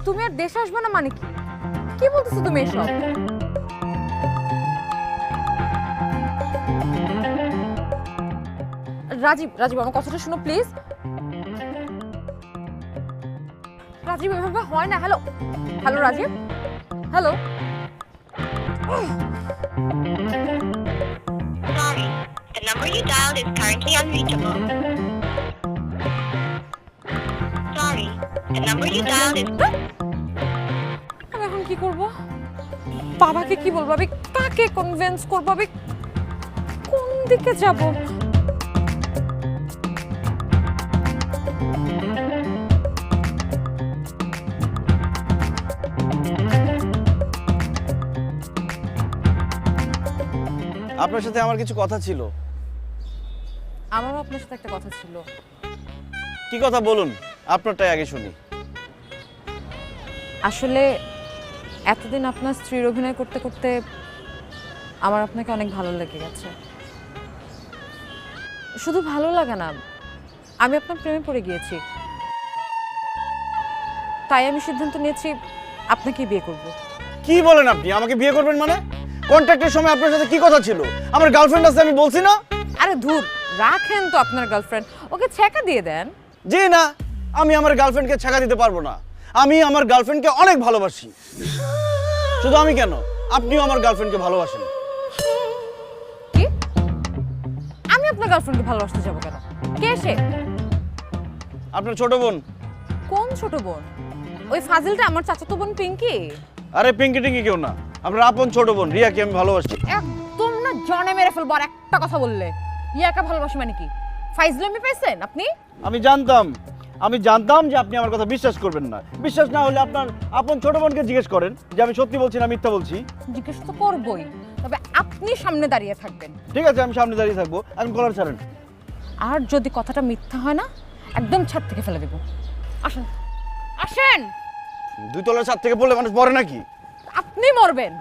তুমি আর দেশে আসবে না মানে কি? কি বলতেছো তুমি এসব? রাজীব, রাজীব আমার কথাটা শোনো প্লিজ। রাজীব, এভাবে হয় না। Hello, hello Rajiv, hello. Sorry, the number you dialed is currently unreachable. Sorry, the number you dialed is... আমি এখন কি করব? বাবাকে কি বলবো? আমি কাকে কনভিন্স করবো? আমি কোন দিকে যাব? আপনার সাথে আমার কিছু কথা ছিল। আমারও আপনার সাথে একটা কথা ছিল। কি কথা বলুন, আপনারটাই আগে শুনি। আসলে এতদিন আপনার স্ত্রীর অভিনয় করতে করতে আমার আপনাকে অনেক ভালো লেগে গেছে। শুধু ভালো লাগে না, আমি আপনার প্রেমে পড়ে গিয়েছি। তাই আমি সিদ্ধান্ত নিয়েছি আপনাকে বিয়ে করব। কি বলেন আপনি? আমাকে বিয়ে করবেন মানে? কন্ট্রাক্টের সময় আপনার সাথে কি কথা ছিল? আমার গার্লফ্রেন্ড আছে আমি বলছি না? আরে ধুর, রাখেন তো আপনার গার্লফ্রেন্ড, ওকে ছেঁকা দিয়ে দেন। জি না, আমি আমার গার্লফ্রেন্ডকে ছেঁকা দিতে পারবো না। আমি আমার গার্লফ্রেন্ডকে অনেক ভালোবাসি। শুধু আমি কেন, আপনিও আমার গার্লফ্রেন্ডকে ভালোবাসেন। কি? আমি আপনার গার্লফ্রেন্ডকে ভালোবাসতে যাবো কেন? কে সে? আপনার ছোট বোন। কোন ছোট বোন? ওই ফাজিলটা আমার চাচাতো বোন পিঙ্কি? আরে পিঙ্কি টিঙ্কি কেউ না, আপনার আপন ছোট বোন রিয়াকে আমি ভালোবাসি। একদম না জনে মেরে ফেলবো আর একটা কথা বললে। ইয়াকে ভালোবাসি মানে কি? ফাইজলামি পেয়েছেন আপনি? আমি জানতাম যে আপনি আমার কথা বিশ্বাস করবেন না। বিশ্বাস না হলে আপনার আপন ছোট বোনকে জিজ্ঞেস করেন যে আমি সত্যি বলছি না মিথ্যা বলছি। জিজ্ঞেস তো করবই, তবে আপনি সামনে দাঁড়িয়ে থাকবেন। ঠিক আছে, আমি সামনে দাঁড়িয়ে থাকবো, এখন কলার ছাড়েন। আর যদি কথাটা মিথ্যা হয় না, একদম ছাদ থেকে ফেলে দেব। আসেন আসেন। 2 তলার ছাদ থেকে পড়লে মানুষ মরে নাকি? আপনি মরবেন।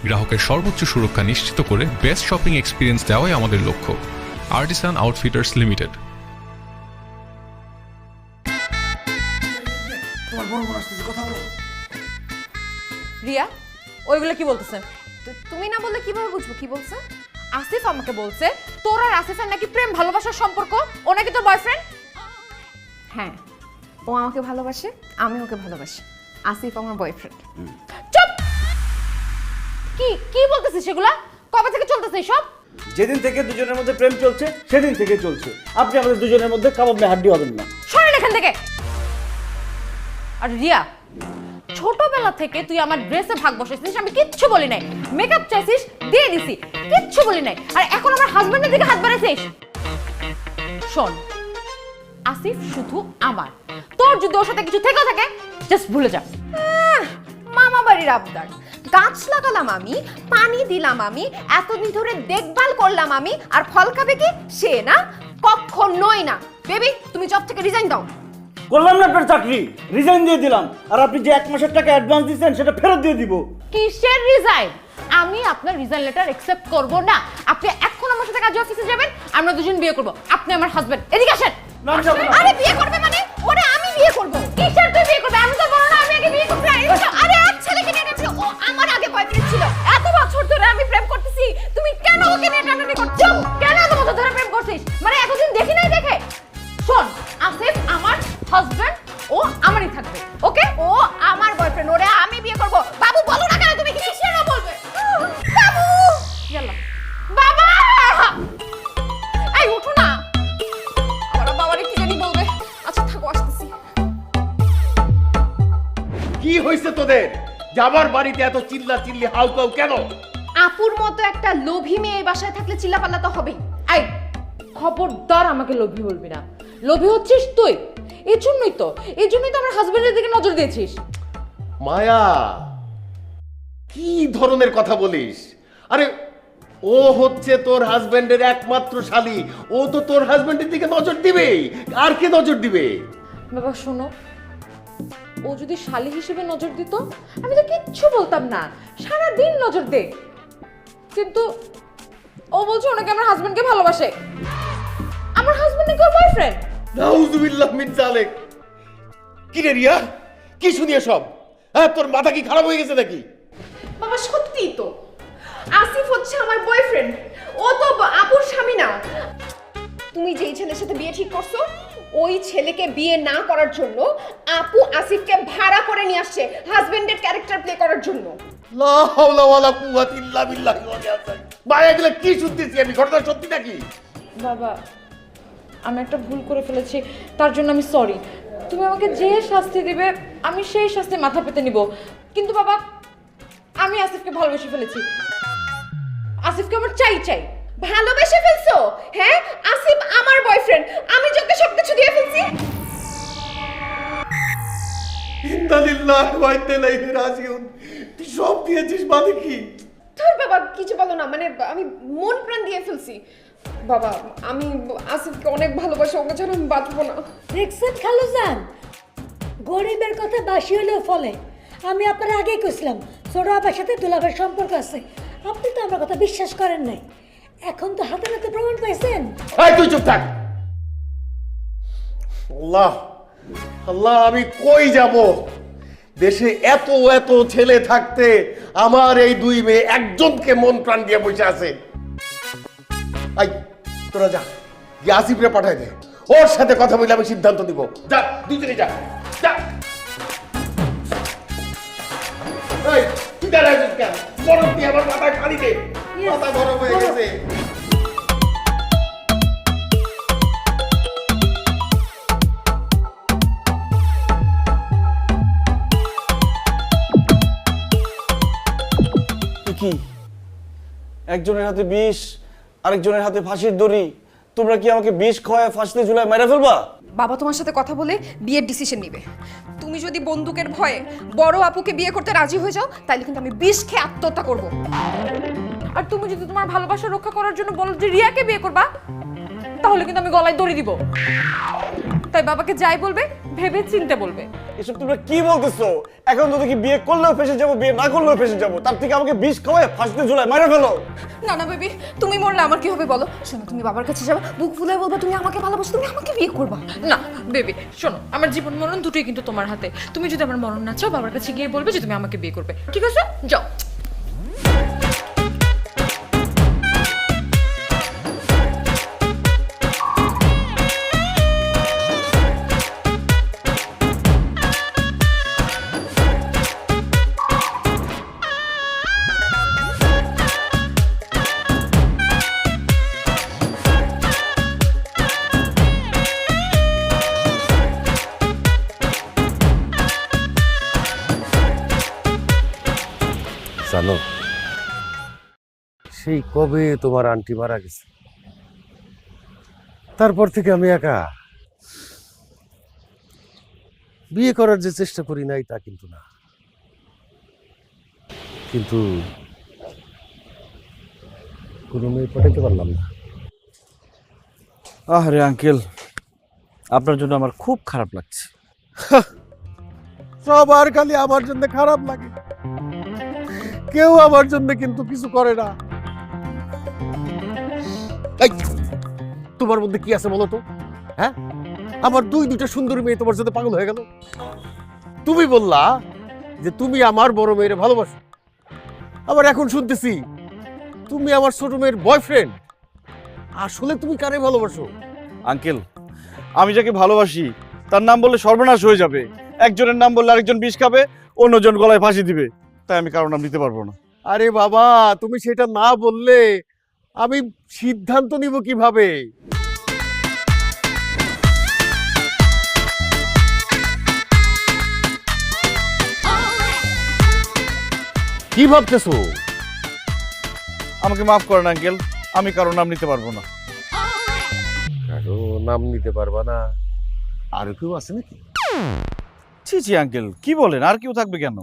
গ্রাহকের সর্বোচ্চ সুরক্ষা নিশ্চিত করে বেস্ট শপিং এক্সপিরিয়েন্স দেওয়াই আমাদের লক্ষ্য। Artisan outfitters limited. তোমার বড় বোন আসতেছে, কথা বলো। রিয়া, ওইগুলো কি বলতেছেন? তুমি না বললে কিভাবে বুঝবো কি বলছে? আসিফ আমাকে বলছে তোর আর আসিফের নাকি প্রেম ভালোবাসার সম্পর্ক, ও নাকি তোর বয়ফ্রেন্ড। হ্যাঁ, ও আমাকে ভালোবাসে, আমি ওকে ভালোবাসি। আসিফ আমার বয়ফ্রেন্ড। চুপ! কি কি বলতেছিস সেগুলা? কবে থেকে চলতেছে এসব? যেদিন থেকে দুজনের মধ্যে প্রেম চলছে সেদিন থেকে চলছে। আপনি আমাদের দুজনের মধ্যে কাবাব মে হাড্ডি হবেন না। সরেন এখান থেকে। আর রিয়া, ছোটবেলা থেকে তুই আমার ড্রেসে ভাগ বসাইছিস, আমি কিচ্ছু বলি নাই। মেকআপ চাইছিস, দিয়ে দিছি, কিচ্ছু বলি নাই। আর এখন আমার হাজবেন্ডের দিকে হাত বাড়াইছিস। শোন, আসিফ শুধু আমার, তোর যদি ওর সাথে কিছু থেকেও থাকে জাস্ট ভুলে যা। মামা বাড়ির আবদার। গাছ লাগালাম আমি, পানি দিলাম আমি, এতদিন ধরে দেখভাল করলাম আমি, আর ফল খাবে কি সে? না, কখনোই না। বেবি, তুমি জব থেকে রিজাইন দাও। করলাম না আপনার চাকরি, রিজাইন দিয়ে দিলাম। আর আপনি যে 1 মাসের টাকা অ্যাডভান্স দিয়েছেন সেটা ফেরত দিয়ে দিব। কিসের রিজাইন? আমি আপনার রিজাইন লেটার অ্যাকসেপ্ট করব না। আপনি এখন আমার সাথে কাজে অফিসে যাবেন, আমরা দুজন বিয়ে করব। আপনি আমার হাজবেন্ড, এদিকে আসেন। না, আমি যাবো না। আরে বিয়ে করবে মানে? ওরে আমি বিয়ে করব। কিসের তুই বিয়ে করবে? আমি তো বলো না আমি আগে বিয়ে করব। আরে এক ছেলেকে নিয়ে গেছে, ও আমার আগে বয়ফ্রেন্ড ছিল। এত বছর ধরে আমি প্রেম করতেছি, তুমি কেন ওকে নিয়ে টানাটানি করছো? কেন এত বছর ধরে প্রেম করছিস? মানে এতদিন দেখি নাই দেখে? শোন, আসিফ আমার হাজবেন্ড, ও আমারই থাকবে, ওকে? ও আমার বয়ফ্রেন্ড, ওরে আমি বিয়ে করব। বাবু বলো না কেন তুমি? কিসের বলবে? বাবু! ইয়াল্লা বাবা, এই উঠো না। আমার বাবারে কি জানি বলবে। আচ্ছা থাকো, আসতেছি। কি হয়েছে তোদের যে আমার বাড়িতে এত চিল্লা চিল্লি হাউ কাউ কেন? আপুর মতো একটা লোভী মেয়ে এই বাসায় থাকলে চিল্লাপাল্লা তো হবেই। এই খবরদার আমাকে লোভী বলবি না। লোভী হচ্ছিস তুই। এই জন্যই তো আমার হাজবেন্ডের দিকে নজর দিয়েছিস। মায়া, কি ধরনের কথা বলিস? আরে ও হচ্ছে তোর হাজবেন্ডের একমাত্র শালী, ও তো তোর হাজবেন্ডের দিকে নজর দিবেই। আর কে নজর দিবে? বাবা শোনো, ও যদি শালী হিসেবে নজর দিত আমি তো কিচ্ছু বলতাম না, সারাদিন নজর দে। কিন্তু ও বলছে ওনাকে আমার হাজবেন্ডকে ভালোবাসে। আমার হাজবেন্ড নাকি ওর বয়ফ্রেন্ড। নাউজুবিল্লাহ মিন জালেক। কি রে রিয়া, কি শুনি সব? হ্যাঁ, তোর মাথা কি খারাপ হয়ে গেছে নাকি? বাবা সত্যিই তো, আসিফ হচ্ছে আমার বয়ফ্রেন্ড, ও তো আপুর স্বামী না। তুমি যেই ছেলের সাথে বিয়ে ঠিক করছো, ওই ছেলেকে বিয়ে না করার জন্য আপু আসিফকে ভাড়া করে নিয়ে আসছে হাজবেন্ডের ক্যারেক্টার প্লে করার জন্য। লা হাওলা ওয়ালা কুওয়াতা ইল্লা বিল্লাহি ওয়া বিহাজ্জাক। মায়া, এগুলো কি শুনতেছি আমি? ঘটনা সত্যি নাকি? বাবা, আমি একটা ভুল করে ফেলেছি, তার জন্য আমি সরি। তুমি আমাকে যে শাস্তি দিবে আমি সেই শাস্তি মাথা পেতে নিব। কিন্তু বাবা, আমি আসিফকে ভালোবেসে ফেলেছি। আসিফকে আমার চাই চাই। ভালোবেসে ফেলছো? হ্যাঁ, আসিফ আমার বয়ফ্রেন্ড, আমি তোকে সবকিছু দিয়ে ফেলছি। ইন্না লিল্লাহি ওয়া ইন্না ইলাইহি রাজিউন। তুই সব দিয়েছিস মানে কি? তোর বাবা কিছু বলো না, মানে আমি মন প্রাণ দিয়ে ফেলছি। বাবা, আমি আসিফকে অনেক ভালোবাসি, ওকে ছাড়া আমি বাঁচবো না। দেখছেন খালুজান, গরিবের কথা বাসি হলেও ফলে। আমি আপনার আগেই কইছিলাম ছোট আবার সাথে দুলাভাইয়ের সম্পর্ক আছে। আপনি তো আমার কথা বিশ্বাস করেন নাই, এখন তো হাতে হাতে প্রমাণ পাইছেন। এই তুই চুপ থাক। আল্লাহ আল্লাহ, আমি কই যাব? দেশে এত এত ছেলে থাকতে আমার এই 2 মেয়ে একজনকে মন প্রাণ দিয়ে বসে আছে। আই তোরা যা, গিয়ে আসিফরে পাঠাই দে। ওর সাথে কথা বলে আমি সিদ্ধান্ত দিব। যা দুজনে যা যা। এই তুই দাঁড়াইছিস কেন? গরম দিয়ে আমার মাথায় পানি দে, মাথা গরম হয়ে গেছে। কি একজনের হাতে বিষ আরেকজনের হাতে ফাঁসির দড়ি, তোমরা কি আমাকে বিষ খাওয়ায় ফাঁসিতে ঝুলায় মেরে ফেলবা? বাবা তোমার সাথে কথা বলে বিয়ের ডিসিশন নিবে। তুমি যদি বন্দুকের ভয়ে বড় আপুকে বিয়ে করতে রাজি হয়ে যাও তাহলে কিন্তু আমি বিষ খেয়ে আত্মহত্যা করব। আর তুমি যদি তোমার ভালোবাসা রক্ষা করার জন্য বলো যে রিয়াকে বিয়ে করবা, তাহলে কিন্তু আমি গলায় দড়ি দিব। তাই বাবাকে যাই বলবে ভেবে চিন্তে বলবে। এসব তোমরা কি বলতেছো? এখন তো দেখি বিয়ে করলেও ফেসে যাবো, বিয়ে না করলেও ফেসে যাবো, তার থেকে আমাকে বিষ খাওয়ায় ফাঁসিতে ঝুলায় মেরে ফেলো। না না বেবি, তুমি মরলে আমার কি হবে বলো? শোনো, তুমি বাবার কাছে যাবে, বুক ফুলে বলবা তুমি আমাকে ভালোবাসো, তুমি আমাকে বিয়ে করবা। না বেবি শোনো, আমার জীবন মরণ দুটোই কিন্তু তোমার হাতে। তুমি যদি আমার মরণ না চাও, বাবার কাছে গিয়ে বলবে যে তুমি আমাকে বিয়ে করবে, ঠিক আছে? যাও। জানো, সেই কবে তোমার আন্টি মারা গেছে, তারপর থেকে আমি একা। বিয়ে করার যে চেষ্টা করি নাই তা কিন্তু না, কিন্তু কোনো মেয়ে পটাইতে পারলাম না। আরে আঙ্কেল, আপনার জন্য আমার খুব খারাপ লাগছে। সবার খালি আমার জন্য খারাপ লাগে, কেউ আমার জন্য কিন্তু কিছু করে না। এই, তোমার মধ্যে কি আছে বলো তো? হ্যাঁ, আমার দুইটা সুন্দর মেয়ে তোমার সাথে পাগল হয়ে গেল। তুমি বললা যে তুমি আমার বড় মেয়ের ভালোবাসো, আবার এখন শুনতেছি তুমি আমার ছোট মেয়ের বয়ফ্রেন্ড। আসলে তুমি কারে ভালোবাসো? আঙ্কেল, আমি যাকে ভালোবাসি তার নাম বললে সর্বনাশ হয়ে যাবে। একজনের নাম বললে আরেকজন বিষ খাবে, অন্যজন গলায় ফাঁসি দিবে, তাই আমি কারো নাম নিতে পারবো না। আরে বাবা, তুমি সেটা না বললে আমি সিদ্ধান্ত নিব কিভাবে? কি ভাবতেছো? আমাকে মাফ করেন আঙ্কেল, আমি কারো নাম নিতে পারবো না। কারো নাম নিতে পারবা না? আর কেউ আছে নাকি? ছি ছি আঙ্কেল, কি বলেন? আর কেউ থাকবে কেন?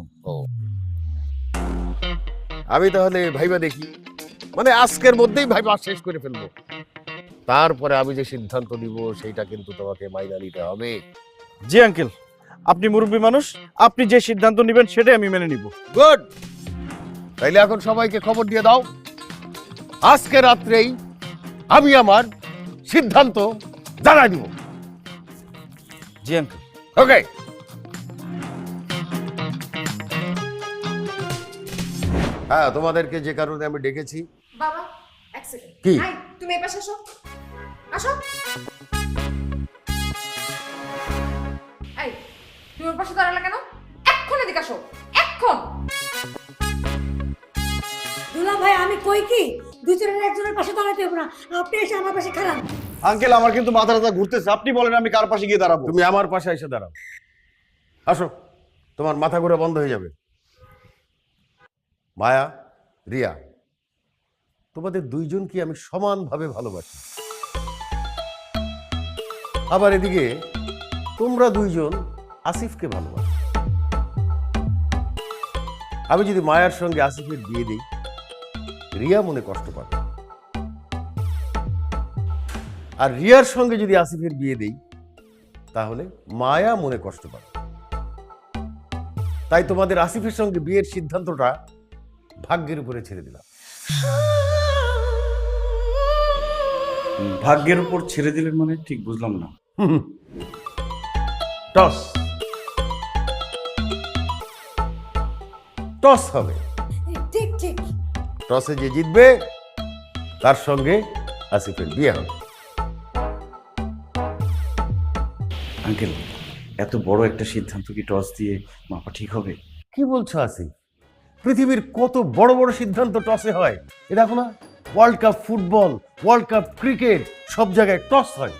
আমি তাহলে ভাইবা দেখি, মানে আজকের মধ্যেই ভাইবা শেষ করে ফেলবো, তারপরে আমি যে সিদ্ধান্ত নিব সেটা কিন্তু তোমাকে মাইনা নিতে হবে। জি আঙ্কেল, আপনি মুরব্বী মানুষ, আপনি যে সিদ্ধান্ত নেবেন সেটাই আমি মেনে নিব। গুড, তাইলে এখন সবাইকে খবর দিয়ে দাও, আজকে রাত্রেই আমি আমার সিদ্ধান্ত জানাই দিব। জি আঙ্কেল। ওকে, হ্যাঁ, তোমাদেরকে যে কারণে আমি ডেকেছি। বাবা এক সেকেন্ড, কি? আই তুমি এই পাশে আসো, আসো। এই তুমি ওর পাশে দাঁড়ালে কেন? এক্ষুন এদিকে আসো, এক্ষুন। দুলা ভাই, আমি কই কি দুজনের একজনের পাশে দাঁড়াতে হবে না, আপনি এসে আমার পাশে খারাপ। আঙ্কেল, আমার কিন্তু মাথা ব্যথা ঘুরতেছে, আপনি বলেন আমি কার পাশে গিয়ে দাঁড়াবো? তুমি আমার পাশে এসে দাঁড়াও, আসো, তোমার মাথা ঘুরে বন্ধ হয়ে যাবে। মায়া, রিয়া, তোমাদের দুইজনকে আমি সমানভাবে ভালোবাসি। আবার এদিকে তোমরা দুইজন আসিফকে ভালোবাসো। আমি যদি মায়ার সঙ্গে আসিফের বিয়ে দিই, রিয়া মনে কষ্ট পাবে, আর রিয়ার সঙ্গে যদি আসিফের বিয়ে দিই তাহলে মায়া মনে কষ্ট পাবে। তাই তোমাদের আসিফের সঙ্গে বিয়ের সিদ্ধান্তটা ভাগ্যের উপরে ছেড়ে দিলাম। ভাগ্যের উপর ছেড়ে দিলেন মানে ঠিক বুঝলাম না। টস টস হবে, ঠিক ঠিক। টসে যে জিতবে তার সঙ্গে আসিফের বিয়ে হবে। আঙ্কেল, এত বড় একটা সিদ্ধান্ত কি টস দিয়ে মাপা ঠিক হবে? কি বলছো আসিফ? পৃথিবীর কত বড় বড় সিদ্ধান্ত টসে হয়। এ দেখো না, world cup football, world cup cricket, সব জায়গায় টস হয়।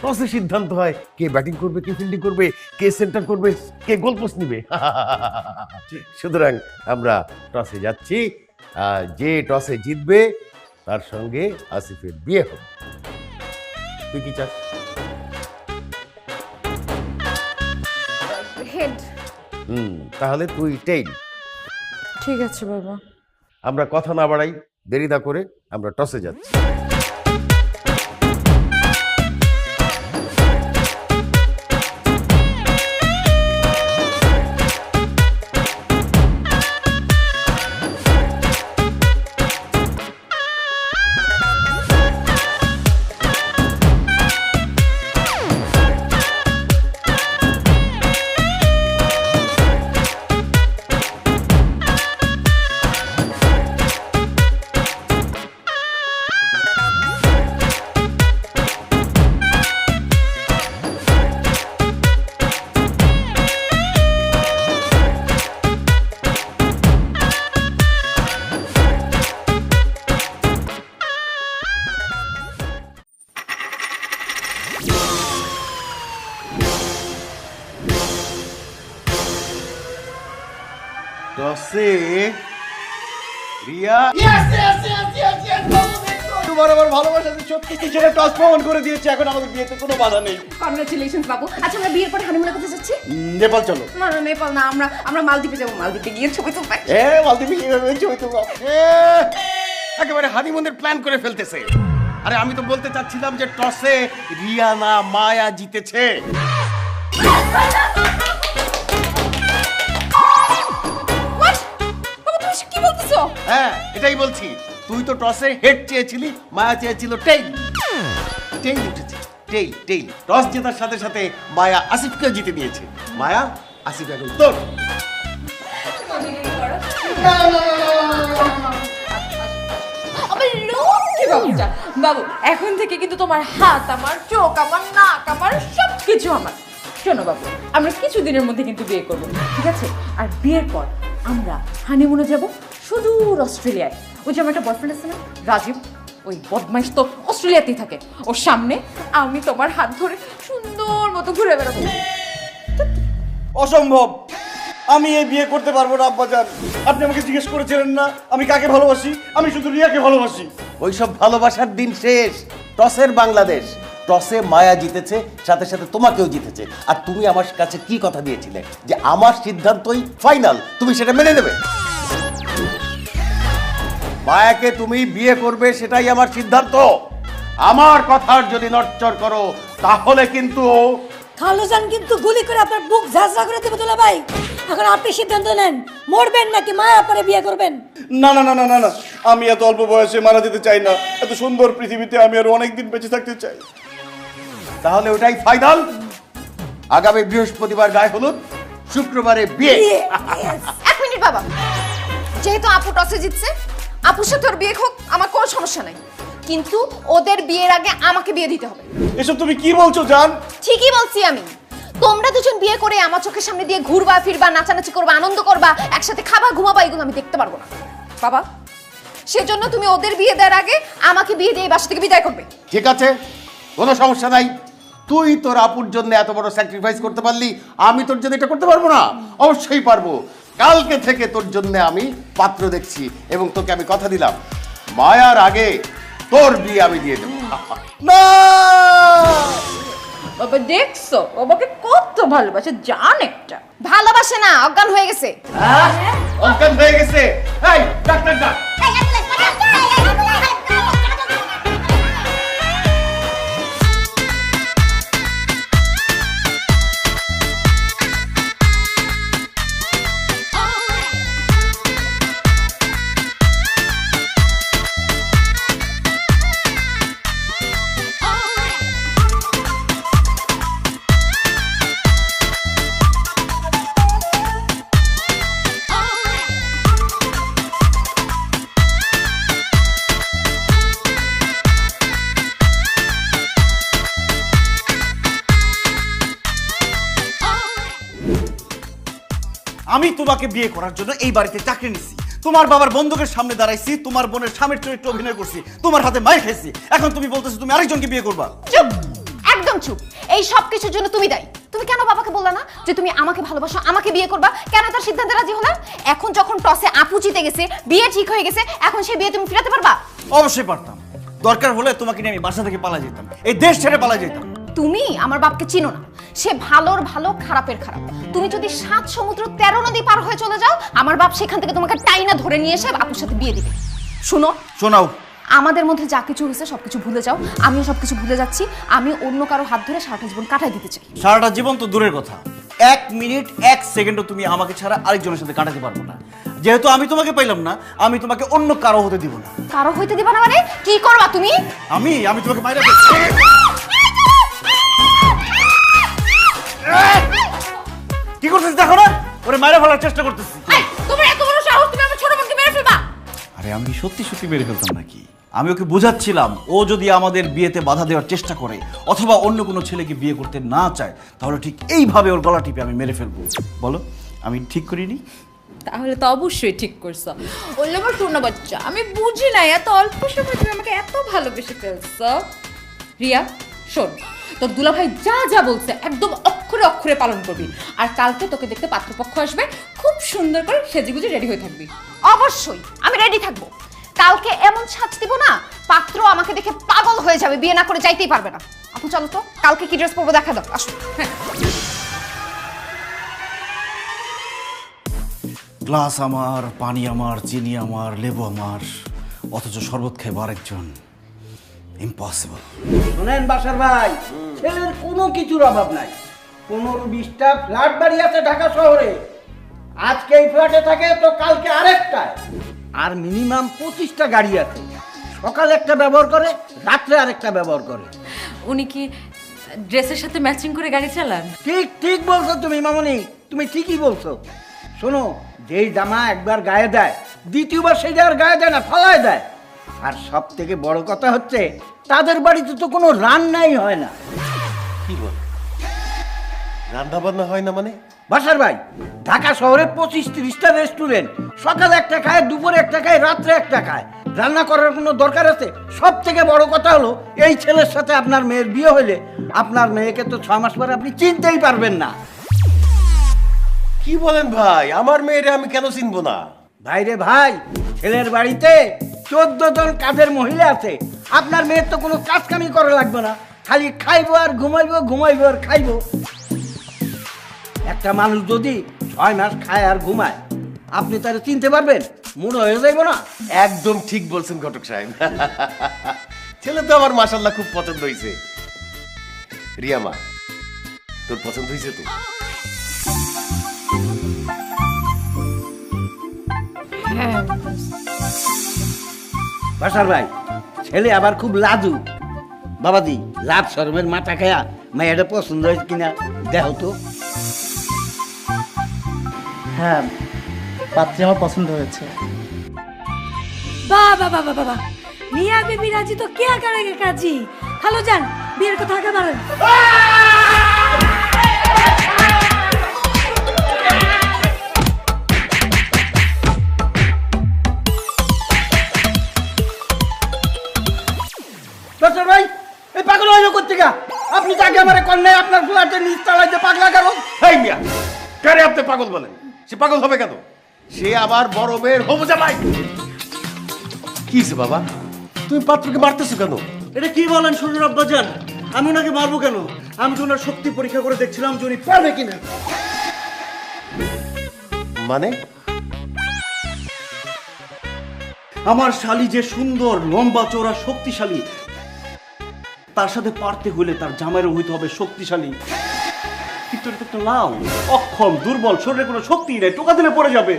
টসে সিদ্ধান্ত হয় কে ব্যাটিং করবে, কে ফিল্ডিং করবে, কে সেন্টার করবে, কে গোল পোস্ট নিবে। সুতরাং আমরা টসে যাচ্ছি, যে টসে জিতবে তার সঙ্গে আসিফের বিয়ে হবে। তুই কি চাস? হেড। তাহলে তুই টেইল। ঠিক আছে বাবা। আমরা কথা না বাড়াই, দেরি না করে আমরা টসে যাচ্ছি। টসে রিয়া তোমার আমার ভালোবাসা সত্যি কি ছেলে টস প্রমাণ করে দিয়েছে। এখন আমাদের বিয়েতে কোনো বাধা নেই। কংগ্রাচুলেশনস বাবু। আচ্ছা আমরা বিয়ের পরে হানিমুনে কোথায় যাচ্ছি? নেপাল চলো। না না নেপাল না, আমরা মালদ্বীপে যাবো। মালদ্বীপে গিয়ে ছবি তুলবো। মালদ্বীপে কিভাবে ছবি তুলবো? একেবারে হানিমুনের প্ল্যান করে ফেলতেছে। আরে আমি তো বলতে চাচ্ছিলাম যে টসে রিয়া না মায়া জিতেছে। কি বলতেছো? হ্যাঁ, এটাই বলছি। তুই তো টসে হেড চেয়েছিলি, মায়া চেয়েছিল টেইল। টেইল উঠেছে, টেইল টেইল। টস জেতার সাথে সাথে মায়া আসিফকে জিতে নিয়েছে। মায়া, আসিফ এখন তোর। বাবু এখন থেকে কিন্তু তোমার হাত আমার, চোখ আমার, নাক আমার, সবকিছু আমার। শোনো বাবু, আমরা কিছুদিনের মধ্যে কিন্তু বিয়ে করবো, ঠিক আছে? আর বিয়ের পর আমরা হানিমুনে যাব সুদূর অস্ট্রেলিয়ায়। ওই যে আমার একটা বয়ফ্রেন্ড আছে না, রাজীব, ওই বদমাইশ তো অস্ট্রেলিয়াতেই থাকে। ওর সামনে আমি তোমার হাত ধরে সুন্দর মতো ঘুরে বেড়াবো। অসম্ভব, আমি এই বিয়ে করতে পারবো না আব্বাজান। আপনি আমাকে জিজ্ঞেস করেছিলেন না আমি কাকে ভালোবাসি? আমি শুধু রিয়াকে ভালোবাসি। ওইসব ভালোবাসার দিন শেষ। টসের বাংলাদেশ। টসে মায়া জিতেছে, সাথে সাথে তোমাকেও জিতেছে। আর তুমি আমার কাছে কি কথা দিয়েছিলে যে আমার সিদ্ধান্তই ফাইনাল, তুমি সেটা মেনে নেবে। মায়াকে তুমি বিয়ে করবে, সেটাই আমার সিদ্ধান্ত। আমার কথার যদি নড়চড় করো তাহলে কিন্তু খালুজান কিন্তু গুলি করে আপনার বুক ঝাঁঝরা করে দেবে দুলা ভাই। এখন আপনি সিদ্ধান্ত নেন, মরবেন নাকি মায়া পরে বিয়ে করবেন? না না না না না না, আমি এত অল্প বয়সে মারা যেতে চাই না। এত সুন্দর পৃথিবীতে আমি আরো অনেকদিন বেঁচে থাকতে চাই। তাহলে ওটাই ফাইনাল। আগামী বৃহস্পতিবার গায়ে হলুদ, শুক্রবারে বিয়ে। এক মিনিট বাবা, যেহেতু আপু টসে জিতছে, আপুর সাথে ওর বিয়ে হোক, আমার কোনো সমস্যা নাই। কিন্তু ওদের বিয়ের আগে আমাকে বিয়ে দিতে হবে। এসব তুমি কি বলছো জান? ঠিকই বলছি আমি। তোমরা দুজন বিয়ে করে আমার চোখের সামনে দিয়ে ঘুরবা ফিরবা, নাচানাচি করবা, আনন্দ করবা, একসাথে খাবা ঘুমাবা, এগুলো আমি দেখতে পারবো না বাবা। সেজন্য তুমি ওদের বিয়ে দেওয়ার আগে আমাকে বিয়ে দিয়ে বাসা থেকে বিদায় করবে। ঠিক আছে, কোনো সমস্যা নাই। তুই তোর আপুর জন্য এত বড় স্যাক্রিফাইস করতে পারলি, আমি তোর জন্য এটা করতে পারবো না? অবশ্যই পারবো। কালকে থেকে তোর জন্য আমি পাত্র দেখছি, এবং তোকে আমি কথা দিলাম মায়ার আগে তোর বিয়ে আমি দিয়ে দেবো। না, বাবা দেখছো বাবাকে কত ভালোবাসে, জান একটা। ভালোবাসে না, অজ্ঞান হয়ে গেছে। অজ্ঞান হয়ে গেছে? এই ডাক্তার ডাক। আমি তোমাকে বিয়ে করার জন্য এই বাড়িতে চাকরি নিছি, তোমার বাবার বন্ধুকের সামনে দাঁড়াইছি, তোমার বোনের স্বামীর চরিত্রে অভিনয় করছি, তোমার হাতে মাইর খাইছি, এখন তুমি বলতেছো তুমি আরেকজনকে বিয়ে করবা। চুপ, একদম চুপ। এই সব কিছুর জন্য তুমি দায়ী। তুমি কেন বাবাকে বললা না যে তুমি আমাকে ভালোবাসো, আমাকে বিয়ে করবা? কেন তার সিদ্ধান্তে রাজি হলা? এখন যখন টসে আপু জিতে গেছে, বিয়ে ঠিক হয়ে গেছে, এখন সেই বিয়ে তুমি ফিরাতে পারবা? অবশ্যই পারতাম, দরকার হলে তোমাকে নিয়ে আমি বাসা থেকে পালা যেতাম, এই দেশ ছেড়ে পালা যেতাম। তুমি আমার বাপকে চিনো না, সে ভালোর ভালো খারাপের খারাপ। তুমি যদি 7 সমুদ্র 13 নদী পার হয়ে চলে যাও, আমার বাপ সেখান থেকে তোমাকে টাইনা ধরে নিয়ে এসে আপুর সাথে বিয়ে দিবে। শুনো, শোনাও। আমাদের মধ্যে যা কিছু হয়েছে সবকিছু ভুলে যাও, আমিও সবকিছু ভুলে যাচ্ছি। আমি অন্য কারো হাত ধরে সারাটা জীবন কাটাই দিতে চাই। সারাটা জীবন তো দূরের কথা, 1 মিনিট 1 সেকেন্ডও তুমি আমাকে ছাড়া আরেকজনের সাথে কাটাতে পারবো না। যেহেতু আমি তোমাকে পাইলাম না, আমি তোমাকে অন্য কারো হতে দিব না। কারো হইতে দিবা না মানে কি করবা তুমি? আমি তোমাকে মাইরা কি করতেছিস দেখো না, ওরে মাইরা ফেলার চেষ্টা করতেছি। এই, তোমার এত বড় সাহস, তুমি আমার ছোট বোনকে মেরে ফেলবা? আরে আমি কি সত্যি সত্যি মেরে ফেলতাম নাকি? আমি ওকে বোঝাচ্ছিলাম ও যদি আমাদের বিয়েতে বাধা দেওয়ার চেষ্টা করে অথবা অন্য কোনো ছেলেকে বিয়ে করতে না চায়, তাহলে ঠিক এইভাবে ওর গলা টিপে আমি মেরে ফেলবো। বলো, আমি ঠিক করিনি? তাহলে তো অবশ্যই ঠিক করছো। বললে আমার শোনো বাচ্চা, আমি বুঝি না এত অল্প সময় তুমি আমাকে এত ভালোবেসে ফেলছো। রিয়া শোন, তোর দুলাভাই যা যা বলছে একদম অক্ষরে অক্ষরে পালন করবি। আর কালকে তোকে দেখতে পাত্রপক্ষ আসবে, খুব সুন্দর করে সেজেগুজে রেডি হয়ে থাকবি। অবশ্যই আমি রেডি থাকবো। কালকে এমন সাজ দিব না, পাত্র আমাকে দেখে পাগল হয়ে যাবে, বিয়ে না করে যাইতেই পারবে না। আপু চলো তো, কালকে কি ড্রেস পরবো দেখা দাও। আসো। হ্যাঁ, গ্লাস আমার, পানি আমার, চিনি আমার, লেবু আমার, অথচ শরবত খাইব আরেকজন। ইম্পসিবল। শোনেন বাসার ভাই, ছেলের কোনো কিছুর অভাব নাই। 15-20টা ফ্ল্যাট বাড়ি আছে ঢাকা শহরে। আজকে এই ফ্ল্যাটে থাকে তো কালকে আরেকটায়। আর মিনিমাম 25টা গাড়ি আছে। সকালে একটা ব্যবহার করে, রাত্রে আরেকটা ব্যবহার করে। উনি কি ড্রেসের সাথে ম্যাচিং করে গাড়ি চালান? ঠিক ঠিক বলছো তুমি মামনি, তুমি ঠিকই বলছো। শোনো, যেই জামা একবার গায়ে দেয়, দ্বিতীয়বার সেই আর গায়ে দেয় না, ফালায় দেয়। আর সব থেকে বড় কথা হচ্ছে, তাদের বাড়িতে তো কোনো রান্নাই হয় না। কি বল, রান্না বান্না হয় না মানে? বাসার ভাই, ঢাকা শহরে 25-30টা রেস্টুরেন্ট। সকালে একটা খায়, দুপুরে একটা খায়, রাত্রে একটা খায়। রান্না করার কোনো দরকার আছে? সব থেকে বড় কথা হলো, এই ছেলের সাথে আপনার মেয়ের বিয়ে হলে আপনার মেয়েকে তো 6 মাস পরে আপনি চিনতেই পারবেন না। কি বলেন ভাই, আমার মেয়েরে আমি কেন চিনবো না? ভাইরে ভাই, ছেলের বাড়িতে 14 জন কাজের মহিলা আছে। আপনার মেয়ের তো কোনো কাজ কামি করা লাগবে না, খালি খাইবো আর ঘুমাইবো, ঘুমাইবো আর খাইবো। একটা মানুষ যদি 6 মাস খায় আর ঘুমায়, আপনি তারা চিনতে পারবেন? মুড হয়ে যাইব না? একদম ঠিক বলছেন ঘটক সাহেব। ছেলে তো আমার মাশাআল্লাহ খুব পছন্দ হয়েছে। রিয়া মা, তোর পছন্দ হয়েছে তো? বাসার ভাই, ছেলে আবার খুব লাজু। বাবাজি, লাভ শরমের মাথা খায়া মেয়েটা পছন্দ হয়েছে কিনা দেখো তো। হ্যাঁ, পাত্রী আমার পছন্দ হয়েছে। বাবা বাবা বাবা, মিয়া বিবি রাজি তো কে করেগে কাজী। হ্যালো জান, বিয়ের কথা আগে বলেন। বাসার ভাই, এই পাগল হইলো কোত্থেকে? আপনি তো আগে আমার কন্যায় আপনার ফ্ল্যাটে নিচ তলায় যে পাগলা কারো। এই মিয়া, কারে আপনি পাগল বলেন? সে পাগল হবে কেন? সে আবার বড় মেয়ের হবু জামাই। কি হয়েছে বাবা, তুমি পাত্রকে মারতেছো কেন? এটা কি বলেন শ্বশুর আব্বাজান? আমি ওনাকে মারবো কেন? আমি তো ওনার শক্তি পরীক্ষা করে দেখছিলাম যে উনি পারবে কিনা। মানে? আমার শালী যে সুন্দর, লম্বা চওড়া, শক্তিশালী, তার সাথে পারতে হলে তার জামাইরও হইতে হবে শক্তিশালী। কিন্তু এটা তো একটা লাউ, অক্ষম, দুর্বল, শরীরে কোনো শক্তি নেই, টোকা দিলে পড়ে যাবে।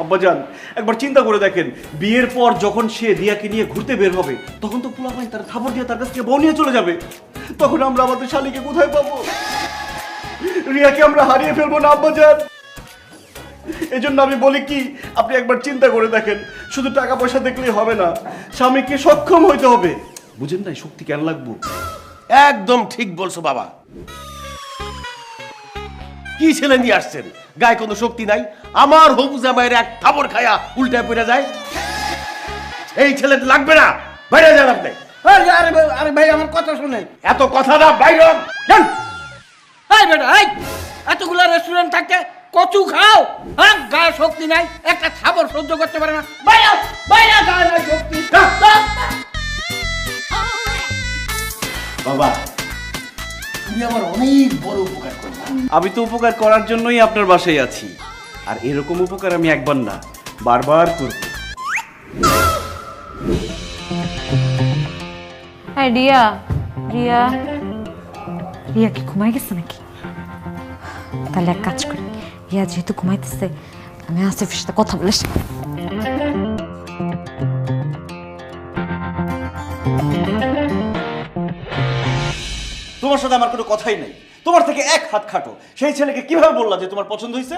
আব্বাজান, একবার চিন্তা করে দেখেন, বিয়ের পর যখন সে রিয়াকে নিয়ে ঘুরতে বের হবে, তখন তো পোলাপাইন তার থাপড় দিয়ে তার কাছ থেকে বউ নিয়ে চলে যাবে। তখন আমরা আমাদের শালীকে কোথায় পাবো? রিয়াকে আমরা হারিয়ে ফেলবো না আব্বাজান। এজন্য আমি বলি কি, আপনি একবার চিন্তা করে দেখেন, শুধু টাকা পয়সা দেখলেই হবে না, স্বামীকে সক্ষম হইতে হবে। বুঝেন নাই শক্তি কেন লাগবো? একদম ঠিক বলছো বাবা। কি ছেলে নিয়ে আসছেন? গায়ে কোনো শক্তি নাই, আমার হবু জামাইয়ের এক থাবর খায়া উল্টায় পড়ে যায়। এই ছেলে লাগবে না, বাইরে যান আপনি। আরে ভাই আমার কথা শুনে। এত কথা না, বাইরে যান। এই বেটা, এই এতগুলা রেস্টুরেন্ট থাকতে কচু খাও, হ্যাঁ? গায়ে শক্তি নাই, একটা খাবার সহ্য করতে পারে না। বাইরে বাইরে, গায়ে নাই শক্তি। বাবা, তুমি আমার অনেক বড় উপকার করলা। আমি তো উপকার করার জন্যই আপনার বাসায় আছি, আর এরকম উপকার আমি একবার না বারবার করব। হ্যাঁ রিয়া, রিয়া রিয়া কি ঘুমাই গেছে নাকি? তাহলে এক কাজ করি, রিয়া যেহেতু ঘুমাইতেছে আমি আসিফের সাথে কথা বলে তোমার সাথে আমার কোনো কথাই নেই, তোমার থেকে এক হাত খাটো। সেই ছেলেকে কিভাবে বললা যে তোমার পছন্দ হয়েছে?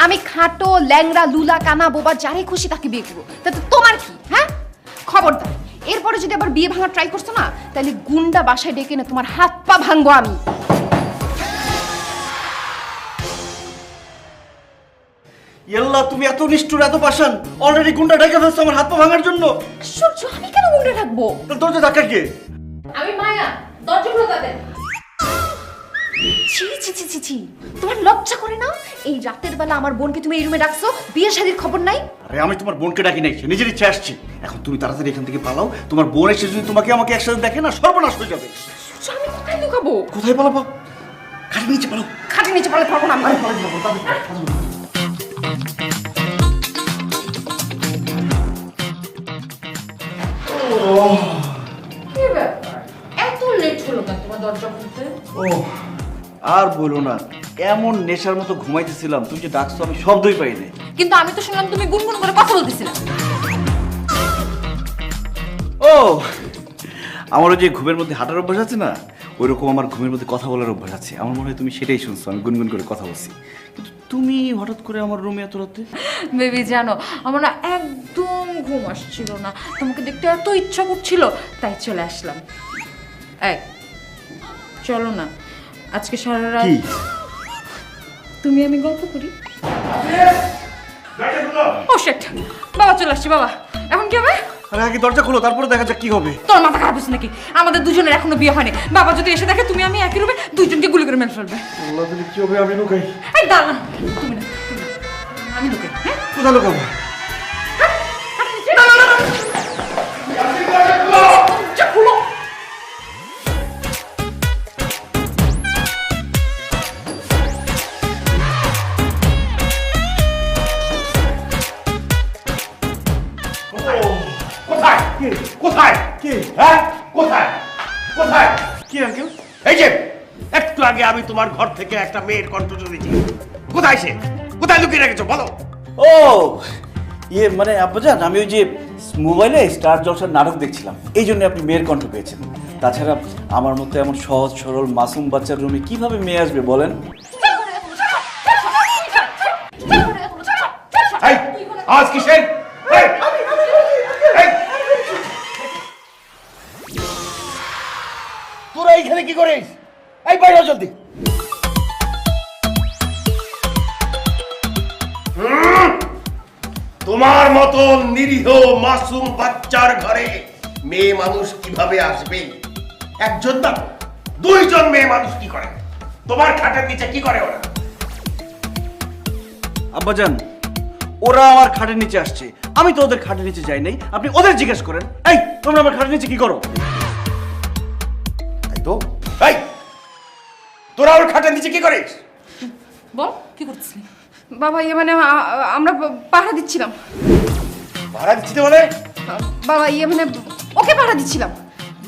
আমি খাটো, ল্যাংড়া, লুলা, কানা, বোবা যারে খুশি তাকে বিয়ে করবো, তাতে তোমার কি? হ্যাঁ, খবরদার এরপরে যদি আবার বিয়ে ভাঙার ট্রাই করছো না, তাহলে গুন্ডা বাসায় ডেকে না তোমার হাত পা ভাঙবো আমি। ইয়াল্লা, তুমি এত নিষ্ঠুর, এত পাষাণ, অলরেডি গুন্ডা ডেকে ফেলছো আমার হাত পা ভাঙার জন্য। সূর্য, আমি কেন গুন্ডা থাকবো? দরজা ধাক্কা কে? আমি মায়া, দরজা খুলে দেন। ছি ছি ছি ছি ছি, তোমার লজ্জা করে না? এই রাতের বেলা আমার বোনকে তুমি এই রুমে ডাকছো, বিয়ে শাদীর খবর নাই? আরে আমি তোমার বোনকে ডাকি নাই, সে নিজের ইচ্ছে আসছে। এখন তুমি তাড়াতাড়ি এখান থেকে পালাও, তোমার বোন এসে যদি তোমাকে আমাকে একসাথে দেখে না, সর্বনাশ হয়ে যাবে। সূর্য, আমি কোথায় লুকাবো? কোথায় পালাবো? খাটের নিচে পালাও। খাটের নিচে পালাতে পারবো না আমি। কি ব্যাপার, এত লেট হলো কেন তোমার দরজা খুলতে? ও আর বলো না, এমন নেশার মতো ঘুমাইতেছিলাম, তুমি যে ডাকছো আমি শব্দই পাই নাই। কিন্তু আমি তো শুনলাম তুমি গুনগুন করে কথা বলতেছিলে। ও, আমার ওই যে ঘুমের মধ্যে হাঁটার অভ্যাস আছে না, ওইরকম আমার ঘুমের মধ্যে কথা বলার অভ্যাস আছে। আমার মনে হয় তুমি সেটাই শুনছো, আমি গুনগুন করে কথা বলছি। কিন্তু তুমি হঠাৎ করে আমার রুমে এত রাতে? বেবি জানো, আমার না একদম ঘুম আসছিল না, তোমাকে দেখতে এত ইচ্ছা করছিল, তাই চলে আসলাম। এই চলো না, আজকে সারা রাত কি? তুমি আমি গল্প করি। ও শিট, বাবা চলে আসছে। বাবা এখন কি হবে? আরে আগে দরজা খোলো, তারপরে দেখা যাক কি হবে। তোর মাথা খারাপ হচ্ছে নাকি? আমাদের দুজনের এখনো বিয়ে হয়নি। বাবা যদি এসে দেখে তুমি আমি একই রুমে, দুইজনকে গুলি করে মেরে ফেলবে। আল্লাহ, তাহলে কি হবে? আমি লুকাই। এই দাঁড়া, তুমি না, তুমি না। আমি লুকাই। হ্যাঁ, কোথায় লুকাবো? না, না, না, না। যা খুলো। কোথায় কোথায় কে? হ্যাঁ, কোথায় কোথায়? কি আঙ্কেল? এই যে একটু আগে আমি তোমার ঘর থেকে একটা মেয়ের কণ্ঠ শুনেছি। কোথায় সে? কোথায় লুকিয়ে রেখেছো বলো? ও ইয়ে, মানে আব্বাজান, আমি ওই যে মোবাইলে স্টার জলসার নাটক দেখছিলাম, এই জন্য আপনি মেয়ের কণ্ঠ পেয়েছেন। তাছাড়া আমার মতো এমন সহজ সরল মাসুম বাচ্চার রুমে কিভাবে মেয়ে আসবে বলেন? এই, আজ কিসের? এই, এই, তোরা এইখানে কি করিস? এই বাইরে হ জলদি। তোমার মতো নিরীহ মাসুম বাচ্চার ঘরে মেয়ে মানুষ কিভাবে আসবে? একজন না, দুইজন মেয়ে মানুষ কি করে? তোমার খাটের নিচে কি করে ওরা? আব্বাজান, ওরা আমার খাটের নিচে আসছে, আমি তো ওদের খাটের নিচে যাই নাই, আপনি ওদের জিজ্ঞেস করেন। এই, তোমরা আমার খাটের নিচে কি করো? তাই তো, এই তোরা ওর খাটের নিচে কি করিস? বল, কি করছিস? বাবা, ইয়ে মানে আমরা পাহারা দিচ্ছিলাম। ভাড়া দিচ্ছি তো বলে? বাবা, ইয়ে মানে ওকে পাহারা দিচ্ছিলাম।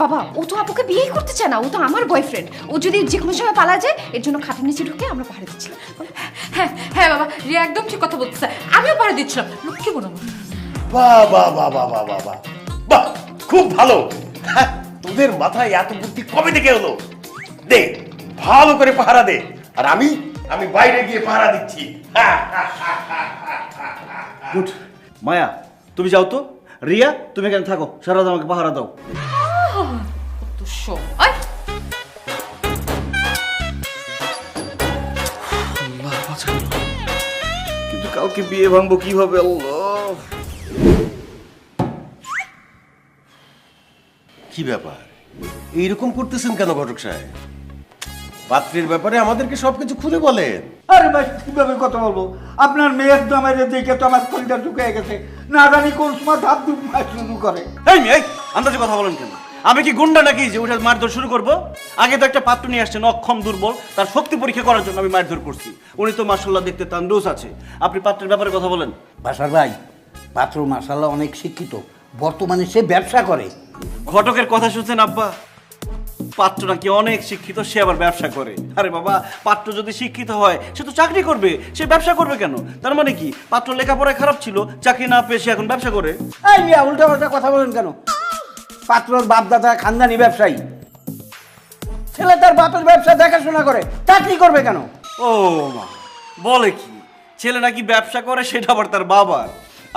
বাবা, ও তো আপুকে বিয়েই করতে চায় না, ও তো আমার বয়ফ্রেন্ড। ও যদি যে কোনো সময় পালা যায়, এর জন্য খাটের নিচে ঢুকে আমরা পাহারা দিচ্ছিলাম। হ্যাঁ হ্যাঁ বাবা, রিয়া একদম ঠিক কথা বলতেছে, আমিও পাহারা দিচ্ছিলাম। লক্ষ্মী বোন আমার। বাহ বাহ বাহ বাহ বাহ বাহ বাহ বাহ, খুব ভালো। হ্যাঁ, তোদের মাথায় এত বুদ্ধি কবে থেকে হলো? দে, ভালো করে পাহারা দে, আর আমি বাইরে গিয়ে পাহারা দিচ্ছি। গুড। মায়া, তুমি যাও তো। রিয়া, তুমি এখানে থাকো, সারা রাত আমাকে পাহারা দাও। কত শো। আয় আল্লাহ বাঁচালো। আজকে বিয়ে ভাঙবো কিভাবে? আল্লাহ, কি ব্যাপার এইরকম করতেছেন কেন ঘটক সাহেব? পাত্রের ব্যাপারে আমাদেরকে সবকিছু খুলে বলেন। আরে ভাই কিভাবে কথা বলবো? আপনার মেয়ের দামের দেখে তো আমার কলিজা ঢুকে গেছে, না জানি কোন সময় ধাপ ধুপ শুরু করে। এই মেয়ে, আন্দাজে কথা বলেন কেন? আমি কি গুন্ডা নাকি যে ওটা মারধর শুরু করব? আগে তো একটা পাত্র নিয়ে আসছেন অক্ষম দুর্বল, তার শক্তি পরীক্ষা করার জন্য আমি মারধর করছি। উনি তো মাশাআল্লাহ দেখতে তান্দুস আছে। আপনি পাত্রের ব্যাপারে কথা বলেন। বাসার ভাই, পাত্র মাশাআল্লাহ অনেক শিক্ষিত, বর্তমানে সে ব্যবসা করে। ঘটকের কথা শুনছেন আব্বা? পাত্র নাকি অনেক শিক্ষিত, সে আবার ব্যবসা করে। আরে বাবা, পাত্র যদি শিক্ষিত হয় সে তো চাকরি করবে, সে ব্যবসা করবে কেন? তার মানে কি পাত্র লেখাপড়ায় খারাপ ছিল, চাকরি না পেয়ে সে এখন ব্যবসা করে? এই মিয়া উল্টা পাল্টা কথা বলেন কেন? পাত্রর বাপ দাদা খানদানি ব্যবসায়ী, ছেলে তার বাপের ব্যবসা দেখাশোনা করে, চাকরি করবে কেন? ও মা, বলে কি ছেলে নাকি ব্যবসা করে, সেটা আবার তার বাবার?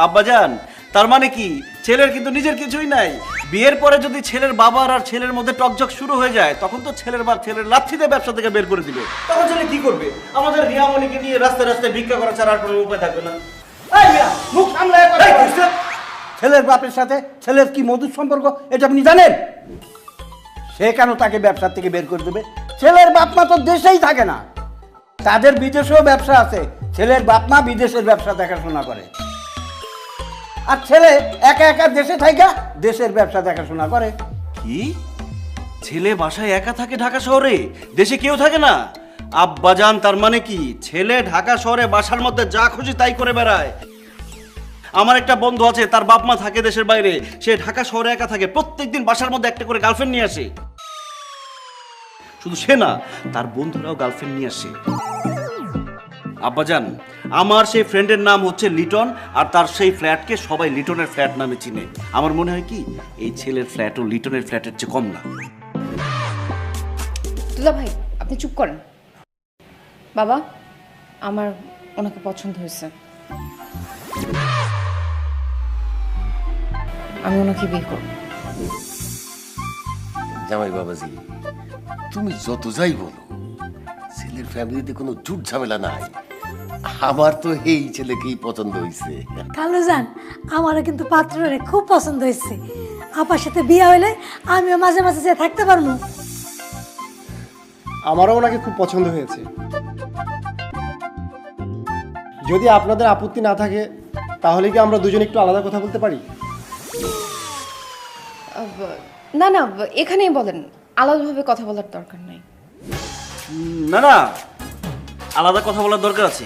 আব্বাজান, তার মানে কি ছেলের কিন্তু নিজের কিছুই নাই? বিয়ের পরে যদি ছেলের বাবার আর ছেলের মধ্যে টকঝক শুরু হয়ে যায়, তখন তো ছেলের বাপ ছেলের লাথিতে ব্যবসা থেকে বের করে দিবে। তখন ছেলে কি করবে? আমাদের রিয়ামণিকে নিয়ে রাস্তায় রাস্তায় ভিক্ষা করা ছাড়া আর কোনো উপায় থাকবে না। এই মিয়া মুখ সামলায় কথা বলেন। ছেলের বাপের সাথে ছেলের কি মধুর সম্পর্ক এটা আপনি জানেন? সে কেন তাকে ব্যবসা থেকে বের করে দেবে? ছেলের বাপ মা তো দেশেই থাকে না, তাদের বিদেশেও ব্যবসা আছে। ছেলের বাপ মা বিদেশের ব্যবসা দেখাশোনা করে, আর ছেলে একা একা দেশে থাইকা দেশের ব্যবসা দেখাশোনা করে। কি ছেলে বাসায় একা থাকে ঢাকা শহরে, দেশে কেউ থাকে না? আব্বাজান, তার মানে কি ছেলে ঢাকা শহরে বাসার মধ্যে যা খুশি তাই করে বেড়ায়? আমার একটা বন্ধু আছে, তার বাপ মা থাকে দেশের বাইরে, সে ঢাকা শহরে একা থাকে, প্রত্যেকদিন বাসার মধ্যে একটা করে গার্লফ্রেন্ড নিয়ে আসে। শুধু সে না, তার বন্ধুরাও গার্লফ্রেন্ড নিয়ে আসে। আব্বাজান, আমার সেই ফ্রেন্ডের নাম হচ্ছে লিটন, আর তার সেই ফ্ল্যাটকে সবাই লিটনের ফ্ল্যাট নামে চিনে। আমার মনে হয় কি এই ছেলের ফ্ল্যাটও লিটনের ফ্ল্যাটের চেয়ে কম না। দুলা ভাই, আপনি চুপ করেন। বাবা, আমার ওনাকে পছন্দ হয়েছে, আমি ওনাকে বিয়ে করব। জামাই বাবাজি, তুমি যত যাই বলো, ছেলের ফ্যামিলিতে কোনো ঝুট ঝামেলা নাই। আমার তো এই ছেলেকেই পছন্দ হয়েছে। কালুজান, আমারও কিন্তু পাত্ররে খুব পছন্দ হয়েছে। আপার সাথে বিয়ে হইলে আমিও মাঝে মাঝে যে থাকতে পারবো। আমারও ওনাকে খুব পছন্দ হয়েছে। যদি আপনাদের আপত্তি না থাকে তাহলে কি আমরা দুজনে একটু আলাদা কথা বলতে পারি? না না, এখানেই বলেন, আলাদাভাবে কথা বলার দরকার নাই। না না, আলাদা কথা বলার দরকার আছে।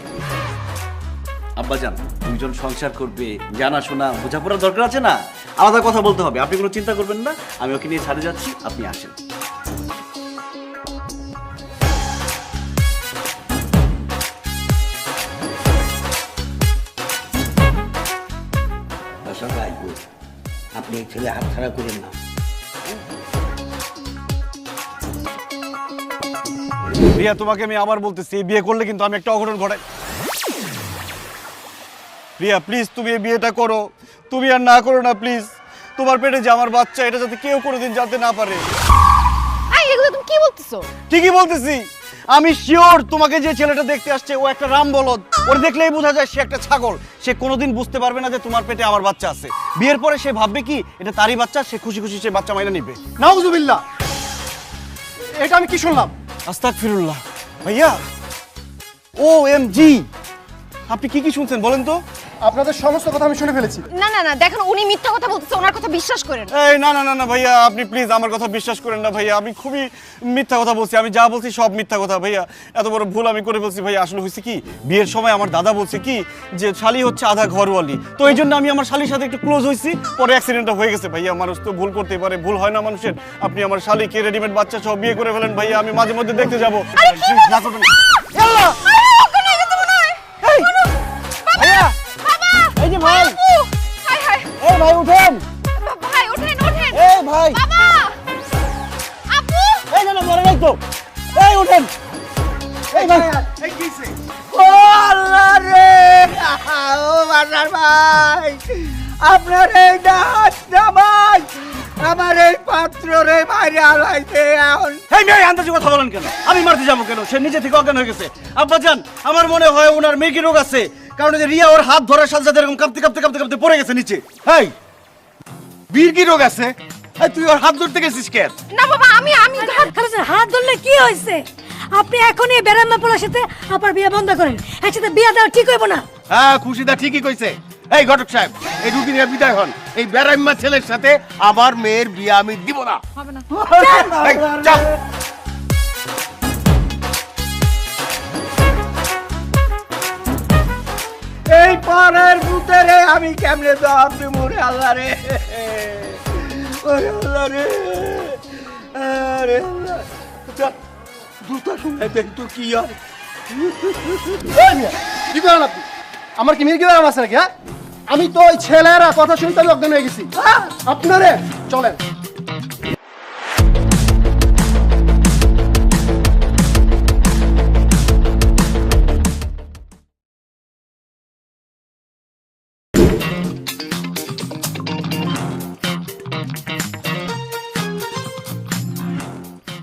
আব্বাজান, দুইজন সংসার করবে, জানাশোনা বোঝাপড়ার দরকার আছে না? আলাদা কথা বলতে হবে। আপনি কোনো চিন্তা করবেন না, আমি ওকে নিয়ে ছাড়ে যাচ্ছি, আপনি আসেন। বাসার ভাই, আপনি এই ছেলে হাত ছাড়া করেন না। রিয়া, তোমাকে আমি আবার বলতেছি, এই বিয়ে করলে কিন্তু আমি একটা অঘটন ঘটাই। রিয়া প্লিজ, তুমি এই বিয়েটা করো, তুমি আর না করো না প্লিজ। তোমার পেটে যে আমার বাচ্চা, এটা যাতে কেউ কোনোদিন জানতে না পারে। আই, এগুলো তুমি কি বলতেছো? ঠিকই বলতেছি। আমি শিওর তোমাকে যে ছেলেটা দেখতে আসছে ও একটা রাম বলদ। ওর দেখলেই বোঝা যায় সে একটা ছাগল। সে কোনোদিন বুঝতে পারবে না যে তোমার পেটে আমার বাচ্চা আছে। বিয়ের পরে সে ভাববে কি এটা তারই বাচ্চা, সে খুশি খুশি সে বাচ্চা মাইনা নিবে। নাউজুবিল্লাহ, এটা আমি কি শুনলাম? আস্তাগফিরুল্লাহ। ভাইয়া, OMG, আপনি কি কি শুনছেন বলেন তো? আপনাদের সমস্ত কথা আমি শুনে ফেলেছি। না না না, দেখেন উনি মিথ্যা কথা বলতেছে, ওনার কথা বিশ্বাস করেন। এই না না না না ভাইয়া, আপনি প্লিজ আমার কথা বিশ্বাস করেন না ভাইয়া। আমি খুবই মিথ্যা কথা বলছি, আমি যা বলছি সব মিথ্যা কথা ভাইয়া। এত বড় ভুল আমি করে বলছি ভাইয়া। আসলে হয়েছে কি, বিয়ের সময় আমার দাদা বলছে কি যে শালি হচ্ছে আধা ঘরওয়ালি, তো এই জন্য আমি আমার শালির সাথে একটু ক্লোজ হয়েছি। পরে অ্যাক্সিডেন্টটা হয়ে গেছে ভাইয়া। মানুষ তো ভুল করতে পারে, ভুল হয় না মানুষের। আপনি আমার শালিকে রেডিমেড বাচ্চা সহ বিয়ে করে ফেলেন ভাইয়া। আমি মাঝে মধ্যে দেখতে যাবো। ভাইয়া, এই যে ভাই, হাই হাই, এই ভাই উঠেন, ভাই ওঠেন ওঠেন। এই ভাই, বাবা, আপু, এই না না মরে নাই তো, এই উঠেন, এই ভাই, এই কিসে? ও আল্লাহ রে, ও বাসার ভাই, আপনার এই ডাক জামাই আমার এই পাত্র রে মাইরে আলাইছে। এখন এই মেয়ে আন্দাজে কথা বলেন কেন? আমি মারতে যাবো কেন? সে নিজে থেকে অজ্ঞান হয়ে গেছে। আব্বাজান, আমার মনে হয় ওনার মেকি রোগ আছে, কারণ এই যে রিয়া ওর হাত ধরার সাথে সাথে এরকম কাঁপতে পড়ে গেছে নিচে। এই বীর কি রোগ আছে? এই তুই ওর হাত ধরতে গেছিস কেন? না বাবা আমি খালুজান হাত ধরলে কি হয়েছে? আপনি এখনই বেড়াম্মা পোলার সাথে আপনার বিয়ে বন্ধ করেন, একসাথে বিয়ে দেওয়া ঠিক হইব না। হ্যাঁ খুশিদা ঠিকই কইছে। এই ঘটক সাহেব, এই রুগী নিয়ে বিদায় হন। এই বেড়াইম্মা ছেলের সাথে আমার মেয়ের বিয়ে আমি দিব না। হবে না। এই, চল। এই পাড়ার ভূতেরে আমি কেমনে জবাব দেব রে আল্লাহ রে, ওরে আল্লাহ রে, আরে আল্লাহ। দুটা শুনে দেখ তো কি হয়। কি করেন আপনি? আমার কি মির্গি দাঁড়ান আছে নাকি? হ্যাঁ, আমি তো ওই ছেলেরা কথা শুনতে আমি অজ্ঞান হয়ে গেছি। আপনারে চলেন।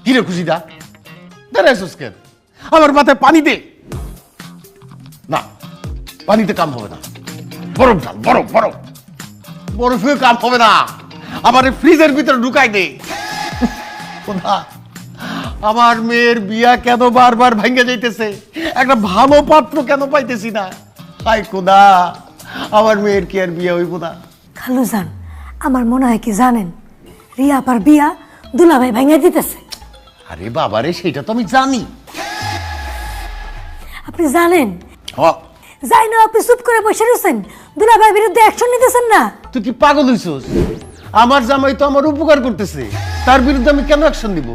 কি রে খুশিদা, দাঁড়াইছিস কেন? আমার মাথায় পানি দে। না, পানিতে কাম হবে না। বরফ ঢাল, বরফ। বরফে কাম হবে না। আমার ফ্রিজের ভিতরে ঢুকাই দে। খোদা, আমার মেয়ের বিয়া কেন বারবার ভেঙে যাইতেছে? একটা ভালো পাত্র কেন পাইতেছি না? হায় খোদা, আমার মেয়ের কি আর বিয়া হইব না? খালুজান আমার মনে হয় কি জানেন, রিয়া আপার বিয়া দুলাভাই ভেঙে দিতেছে। আরে বাবারে, সেটা তো আমি জানি। আপনি জানেন? হ, যাই না, আপনি চুপ করে বসে রয়েছেন, দুলাভাইয়ের বিরুদ্ধে অ্যাকশন নিতেছেন না। তুই কি পাগল হইছস? আমার জামাই তো আমার উপকার করতেছে, তার বিরুদ্ধে আমি কেন অ্যাকশন দিব?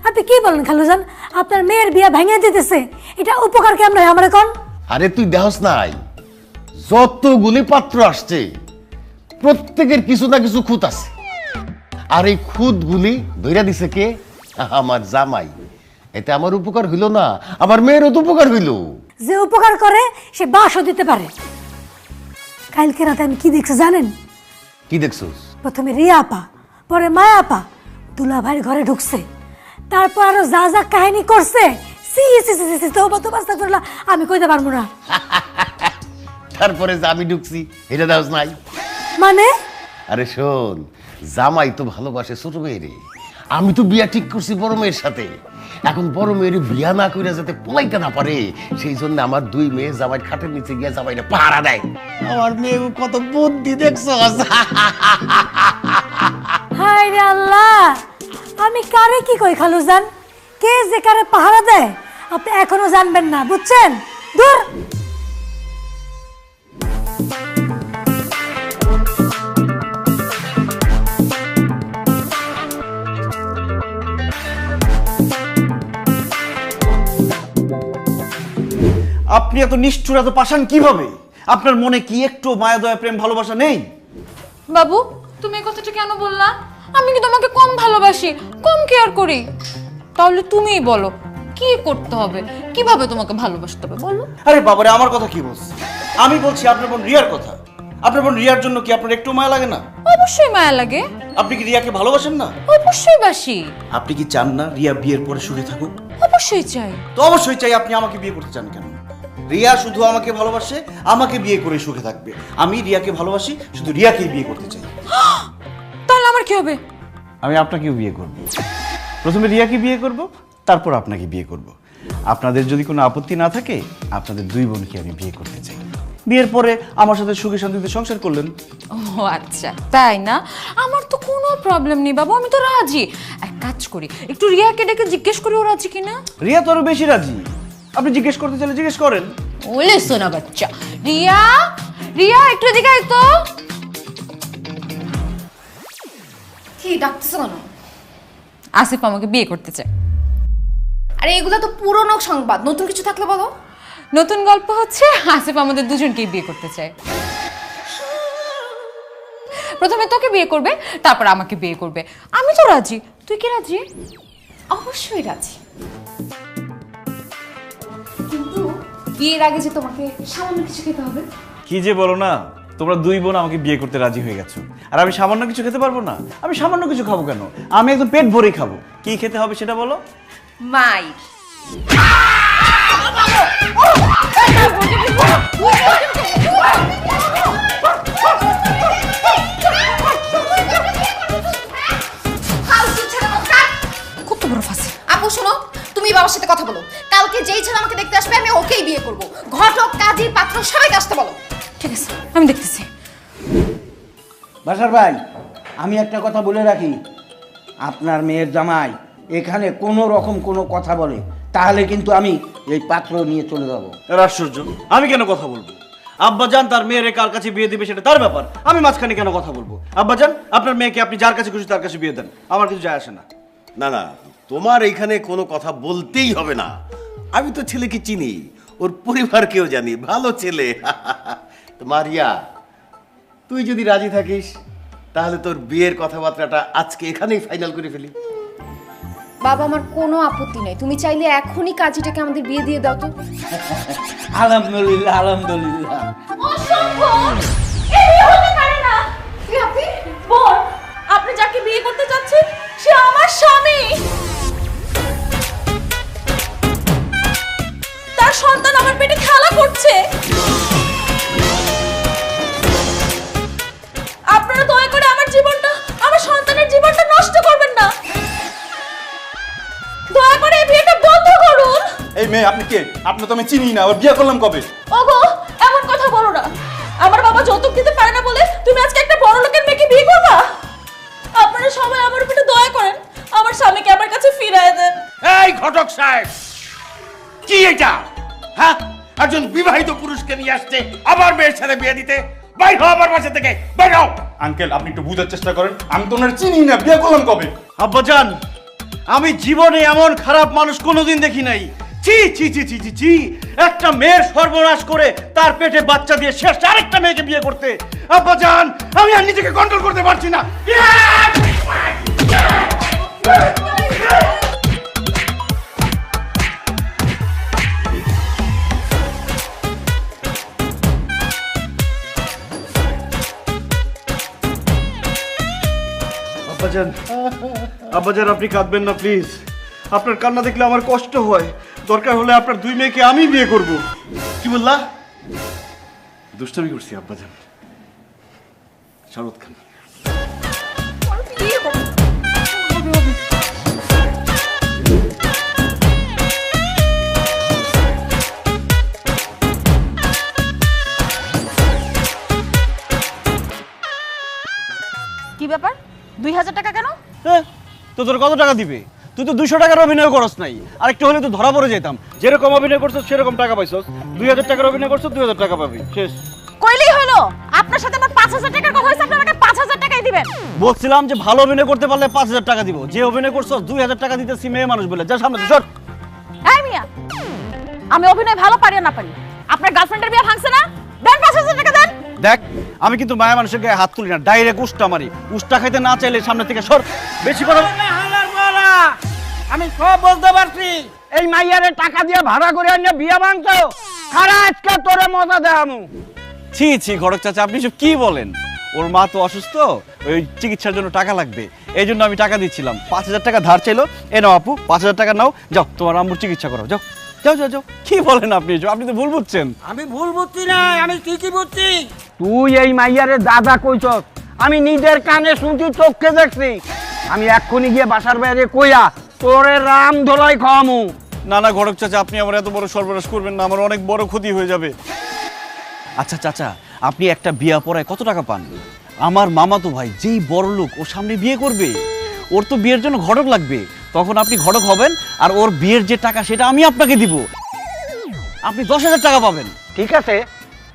আপনি কি বলেন খালুজান? আপনার মেয়ের বিয়া ভেঙে দিতেছে, এটা উপকার কেমন হয় আমার এখন? আরে তুই দেহস নাই, যতগুলি পাত্র আসছে প্রত্যেকের কিছু না কিছু খুঁত আছে, আর এই খুঁতগুলি ধইরা দিছে কে? আমার জামাই। এতে আমার উপকার হইল না, আমার মেয়েরও তো উপকার হইল। যে উপকার করে সে বাসও দিতে পারে। কালকে রাতে আমি কি দেখছি জানেন? কি দেখছস? প্রথমে রিয়া আপা, পরে মায়া আপা দুলাভাইয়ের ঘরে ঢুকছে, তারপর আরো যা যা কাহিনী করছে, আমি কইতে পারবো না। তারপরে যে আমি ঢুকছি এটা দেহস নাই মানে? আরে শোন, জামাই তো ভালোবাসে ছোট মেয়েরে। আমি তো বিয়া ঠিক করছি বড় মেয়ের সাথে। এখন বড় মেয়ের বিয়া না কইরা যাতে পলাইতে না পারে, সেই জন্য আমার দুই মেয়ে জামাই খাটের নিচে গিয়া জামাইটা পাহারা দেয়। আমার মেয়ে কত বুদ্ধি দেখছস? হায় রে আল্লাহ, আমি কারে কি কই খালুজান? কে যে কারে পাহারা দেয় আপনি এখনো জানবেন না, বুঝছেন? দূর। আপনি এত নিষ্ঠুর, এত পাষাণ কিভাবে? আপনার মনে কি একটু মায়া দয়া প্রেম ভালোবাসা নেই? বাবু তুমি এই কথাটা কেন বললা? আমি কি তোমাকে কম ভালোবাসি, কম কেয়ার করি? তাহলে তুমিই বলো কি করতে হবে, কিভাবে তোমাকে ভালোবাসতে হবে বলো। আরে বাবারে, আমার কথা কি বলছি? আমি বলছি আপনার বোন রিয়ার কথা। আপনার বোন রিয়ার জন্য কি আপনার একটু মায়া লাগে না? অবশ্যই মায়া লাগে। আপনি কি রিয়াকে ভালোবাসেন না? অবশ্যই বাসি। আপনি কি চান না রিয়া বিয়ের পরে সুখে থাকুক? অবশ্যই চাই। তো অবশ্যই চাই। আপনি আমাকে বিয়ে করতে চান কেন? রিয়া শুধু আমাকে ভালোবাসে, আমাকে বিয়ে করে সুখে থাকবে। আমি রিয়াকে ভালোবাসি, শুধু রিয়াকেই বিয়ে করতে চাই। তাহলে আমার কি হবে? আমি আপনাকেও বিয়ে করব। প্রথমে রিয়াকে বিয়ে করব, তারপর আপনাকে বিয়ে করব। আপনাদের যদি কোনো আপত্তি না থাকে, আপনাদের দুই বোনকে আমি বিয়ে করতে চাই। বিয়ের পরে আমার সাথে সুখে শান্তিতে সংসার করলেন। ও আচ্ছা, তাই না? আমার তো কোনো প্রবলেম নেই বাবু, আমি তো রাজি। এক কাজ করি, একটু রিয়াকে ডেকে জিজ্ঞেস করি ও রাজি কিনা। রিয়া তো আরো বেশি রাজি। আপনি জিজ্ঞেস করতে চাইলে জিজ্ঞেস করেন। ওলে সোনা বাচ্চা। রিয়া, রিয়া একটু এদিকে আয় তো। কি ডাকতেছো কেন? আসিফ আমাকে বিয়ে করতে চায়। আরে এগুলো তো পুরনো সংবাদ, নতুন কিছু থাকলে বলো। নতুন গল্প হচ্ছে আসিফ আমাদের দুজনকেই বিয়ে করতে চায়। প্রথমে তোকে বিয়ে করবে, তারপর আমাকে বিয়ে করবে। আমি তো রাজি, তুই কি রাজি? অবশ্যই রাজি, কিন্তু বিয়ের আগে যে তোমাকে সামান্য কিছু খেতে হবে। কি যে বলো না, তোমরা দুই বোন আমাকে বিয়ে করতে রাজি হয়ে গেছো, আর আমি সামান্য কিছু খেতে পারবো না? আমি সামান্য কিছু খাবো কেন? আমি একদম পেট ভরেই খাবো। কি খেতে হবে সেটা বলো। মাই কত বড় ফাঁসি। আপু শোনো, তুমি বাবার সাথে কথা বলো। কালকে যেই ছেলে আমাকে দেখতে আসবে আমি ওকেই বিয়ে করব। ঘটক, কাজী, পাত্র সবাইকে আসতে বলো। ঠিক আছে, আমি দেখতেছি। বাসার ভাই, আমি একটা কথা বলে রাখি, আপনার মেয়ের জামাই এখানে কোনো রকম কোনো কথা বলে তাহলে কিন্তু আমি এই পাত্র নিয়ে চলে যাব। এর আশ্চর্য, আমি কেন কথা বলবো? আব্বাজান তার মেয়ের কার কাছে বিয়ে দিবে সেটা তার ব্যাপার, আমি মাঝখানে কেন কথা বলবো? আব্বাজান, আপনার মেয়েকে আপনি যার কাছে খুশি তার কাছে বিয়ে দেন, আমার কিছু যায় আসে না। না না, তোমার এখানে কোনো কথা বলতেই হবে না। আমি তো ছেলেকে চিনি, ওর পরিবারকেও জানি, ভালো ছেলে। তো মারিয়া, তুই যদি রাজি থাকিস তাহলে তোর বিয়ের কথাবার্তাটা আজকে এখানেই ফাইনাল করে ফেলি। বাবা, আমার কোনো আপত্তি নেই। তুমি চাইলে এখনই কাজীটাকে আমাদের বিয়ে দিয়ে দাও তো। আলহামদুলিল্লাহ, আলহামদুলিল্লাহ। আপনি যাকে বিয়ে করতে যাচ্ছেন সে আমার স্বামী। তার সন্তান আমার পেটে খেলা করছে। আপনারা দয়া করে আমার জীবনটা, আমার সন্তানের জীবনটা নষ্ট করবেন না। দয়া করে এই বিয়েটা বন্ধ করুন। এই মেয়ে, আপনি কে? আপনি তো আমি চিনি না, ওর বিয়ে করলাম কবে? ওগো, এমন কথা বলো না। আমার বাবা যৌতুক দিতে পারে না বলে তুমি আজকে একটা বড় লোকের মেয়েকে বিয়ে করবা? আপনারা সবাই আমার উপরে দয়া করেন, আমার স্বামীকে আমার কাছে ফিরিয়ে দেন। এই ঘটক সাহেব, কি এটা? হ্যাঁ, একজন বিবাহিত পুরুষকে নিয়ে আসছে আবার মেয়ের সাথে বিয়ে দিতে। বাইর হও আমার বাসা থেকে, বাইর হও। আঙ্কেল, আপনি একটু বুঝার চেষ্টা করেন, আমি তো ওনার চিনি না, বিয়ে করলাম কবে? আব্বাজান, আমি জীবনে এমন খারাপ মানুষ কোনোদিন দেখি নাই। ছি ছি ছি ছি ছি ছি, একটা মেয়ের সর্বনাশ করে তার পেটে বাচ্চা দিয়ে শেষ আরেকটা মেয়েকে বিয়ে করতে। আব্বাজান, আমি আর নিজেকে কন্ট্রোল করতে পারছি না। আব্বাজান, আব্বাজান, আপনি কাঁদবেন না প্লিজ। আপনার কান্না দেখলে আমার কষ্ট হয়। দরকার হলে আপনার দুই মেয়েকে আমি বিয়ে করব। কি বললা? দুষ্টামি করছি আব্বাজান। শরৎ খান, কি ব্যাপার? 2000 টাকা কেন? তো তোর কত টাকা দিবে? তুই তো 200 টাকার অভিনয় করস নাই, আর একটু হলে তো ধরা পড়ে যেতাম। যেরকম অভিনয় করছস সেরকম টাকা পাইছস। 2000 টাকার অভিনয় করছস, 2000 টাকা পাবি, শেষ। কইলেই হলো। আপনার সাথে আমার 5000 টাকার কথা হইছে, আপনি আমাকে 5000 টাকাই দিবেন। বলছিলাম যে ভালো অভিনয় করতে পারলে 5000 টাকা দিব। যে অভিনয় করছস 2000 টাকা দিতেছি মেয়ে মানুষ বলে। যা সামনে সর। এই মিয়া, আমি অভিনয় ভালো পারি না পারি, আপনার গার্লফ্রেন্ডের বিয়ে ভাঙছে না? দেন 5000 টাকা দেন। দেখ, আমি কিন্তু মায়া মানুষের গায়ে হাত তুলি না, ডাইরেক্ট উষ্টা মারি। উষ্টা খাইতে না চাইলে সামনে থেকে সর। বেশি কথা আমি সব বলতে পারছি। এই মাইয়ারে টাকা দিয়ে ভাড়া করে আনিয়ে বিয়ে ভাঙতো। খারা আজকে তোরে মজা দেখামু। ছি ছি ঘটক চাচা, আপনি সব কি বলেন? ওর মা তো অসুস্থ, ওই চিকিৎসার জন্য টাকা লাগবে, এই জন্য আমি টাকা দিচ্ছিলাম। 5000 টাকা ধার চাইলো। এ নাও আপু, 5000 টাকা নাও, যাও তোমার আম্মুর চিকিৎসা করো, যাও যাও যাও যাও। কি বলেন আপনি? আপনি তো ভুল বুঝছেন। আমি ভুল বুঝছি না, আমি ঠিকই বুঝছি। তুই এই মাইয়ারে দাদা কইছস, আমি নিজের কানে শুনছি, চোখে দেখছি। আমি এক্ষুনি গিয়ে বাসার বাইরে কইয়া তোরে রাম ধলাই খাওয়ামু। না না ঘটক চাচা, আপনি আমার এত বড় সর্বনাশ করবেন না, আমার অনেক বড় ক্ষতি হয়ে যাবে। আচ্ছা চাচা, আপনি একটা বিয়া পড়ায় কত টাকা পান? আমার মামাতো ভাই যেই বড় লোক, ওর সামনে বিয়ে করবে, ওর তো বিয়ের জন্য ঘটক লাগবে। তখন আপনি ঘটক হবেন, আর ওর বিয়ের যে টাকা সেটা আমি আপনাকে দিব। আপনি 10,000 টাকা পাবেন। ঠিক আছে,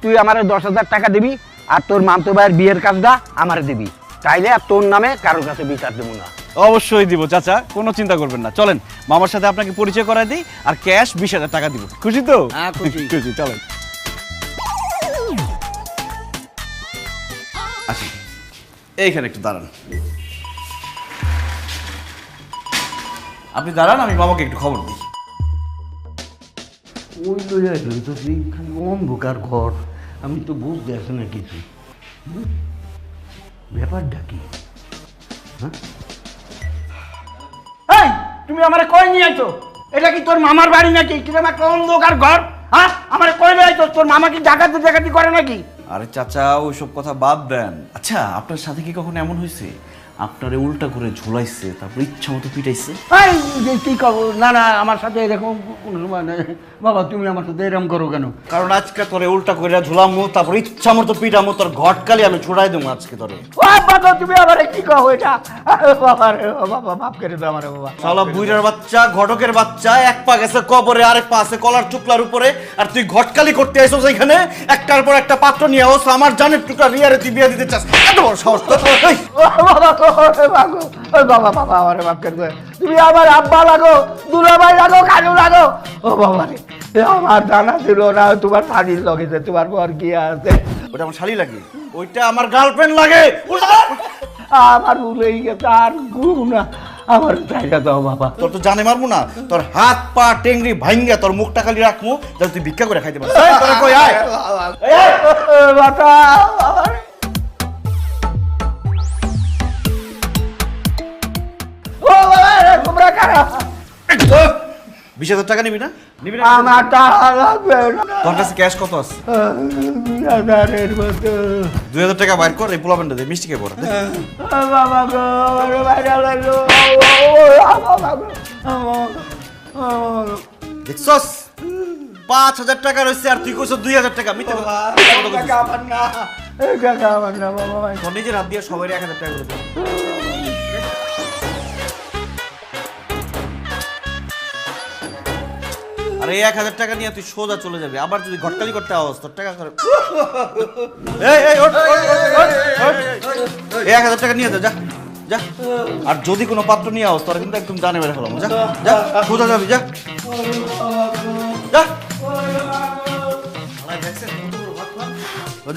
তুই আমারে 10,000 টাকা দিবি, আর তোর মামতো ভাইয়ের বিয়ের কাজটা আমারে দিবি। তাইলে আর তোর নামে কারোর কাছে বিচার দেবো না। অবশ্যই দিব চাচা, কোনো চিন্তা করবেন না। চলেন মামার সাথে আপনাকে পরিচয় করায় দিই, আর ক্যাশ 20,000 টাকা দিব। খুশি তো? হ্যাঁ, খুশি। খুশি, চলেন। আচ্ছা, এইখানে একটু দাঁড়ান। আপনি দাঁড়ান, আমি মামাকে একটু খবর দিই। ওই লইয়া গেল তো, খালি অন্ধকার ঘর, আমি তো বুঝতে আসি না কিছু। ব্যাপারটা কি? এই, তুমি আমারে কই নিয়ে আইছো? এটা কি তোর মামার বাড়ি নাকি? কিরকম একটা অন্ধকার ঘর, হ্যাঁ আমার কই বেড়াই তোর মামা কি ডাকাতি করে নাকি? আরে চাচা ওইসব কথা বাদ দেন। আচ্ছা আপনার সাথে কি কখনো এমন হয়েছে আপনারে উল্টা করে ঝুলাইছে তারপর ইচ্ছা মতো পিটাইছে? এই কি কব না না আমার সাথে এরকম কোনো সময় নেই। বাবা তুমি আমার সাথে এরকম করো কেন? কারণ আজকে তোরে উল্টা করে ঝুলামু তারপর ইচ্ছা মতো পিটামু তোর ঘটকালি আমি ছুড়াই দেবো আজকে তোরে। ও বাবা তুমি আবার কি কও এটা? বাবা রে বাবা মাফ করে দাও আমারে বাবা। শালা বুইড়ার বাচ্চা ঘটকের বাচ্চা এক পা গেছে কবরে আরেক পা আছে কলার টুকলার উপরে আর তুই ঘটকালি করতে আইছস এখানে একটার পর একটা পাত্র নিয়ে আস আমার জানের টুকরা রিয়ারে তুই বিয়ে দিতে চাস এত বড় সাহস তোর? এই, ও বাবা ওরে বাবা ওই বাবা বাবা আমারে মাফ করে দাও। তুমি আমার আব্বা লাগো দুলাভাই লাগো কাজু লাগো। ও বাবা রে আমার জানা ছিল না তোমার শাড়ির লগেছে তোমার পর কি আছে। ওটা আমার শালি লাগে ওইটা আমার গার্লফ্রেন্ড লাগে। আমার ভুলেই গেছে আর ঘুম না আমার জায়গা দাও বাবা। তোর তো জানে মারবো না তোর হাত পা টেংরি ভাঙ্গা তোর মুখটা খালি রাখবো যাতে তুই ভিক্ষা করে খাইতে পারিস। এই, তোরা কই আয়। বাবা ও বাবা রে তোমরা কারা? 20,000 টাকা নিবি না? নিবি না? আমার টাকা লাগবে না। তোর কাছে ক্যাশ কত আছে? 2000-এর মতো। 2000 টাকা বাইর কর এই পোলাপেনটা দে মিষ্টি খেয়ে পড়া দে। ও বাবা গো আমার বাইরে লাগলো। বাবা গো দেখছস 5,000 টাকা রয়েছে আর তুই কইছ 2,000 টাকা মিথ্যা কথা। আমার না টাকা আমার না বাবা। তোর নিজের হাত দিয়ে সবাই 1,000 টাকা করে দে। আরে 1,000 টাকা নিয়ে তুই সোজা চলে যাবি আবার যদি ঘটকালি করতে আওয়াজ তোর টাকা করে এই ওঠ 1,000 টাকা নিয়ে যা যা যা আর যদি কোনো পাত্র নিয়ে আওয়াজ তোর কিন্তু একদম জানে মেরে ফেলাম যা যা সোজা যাবি যা যা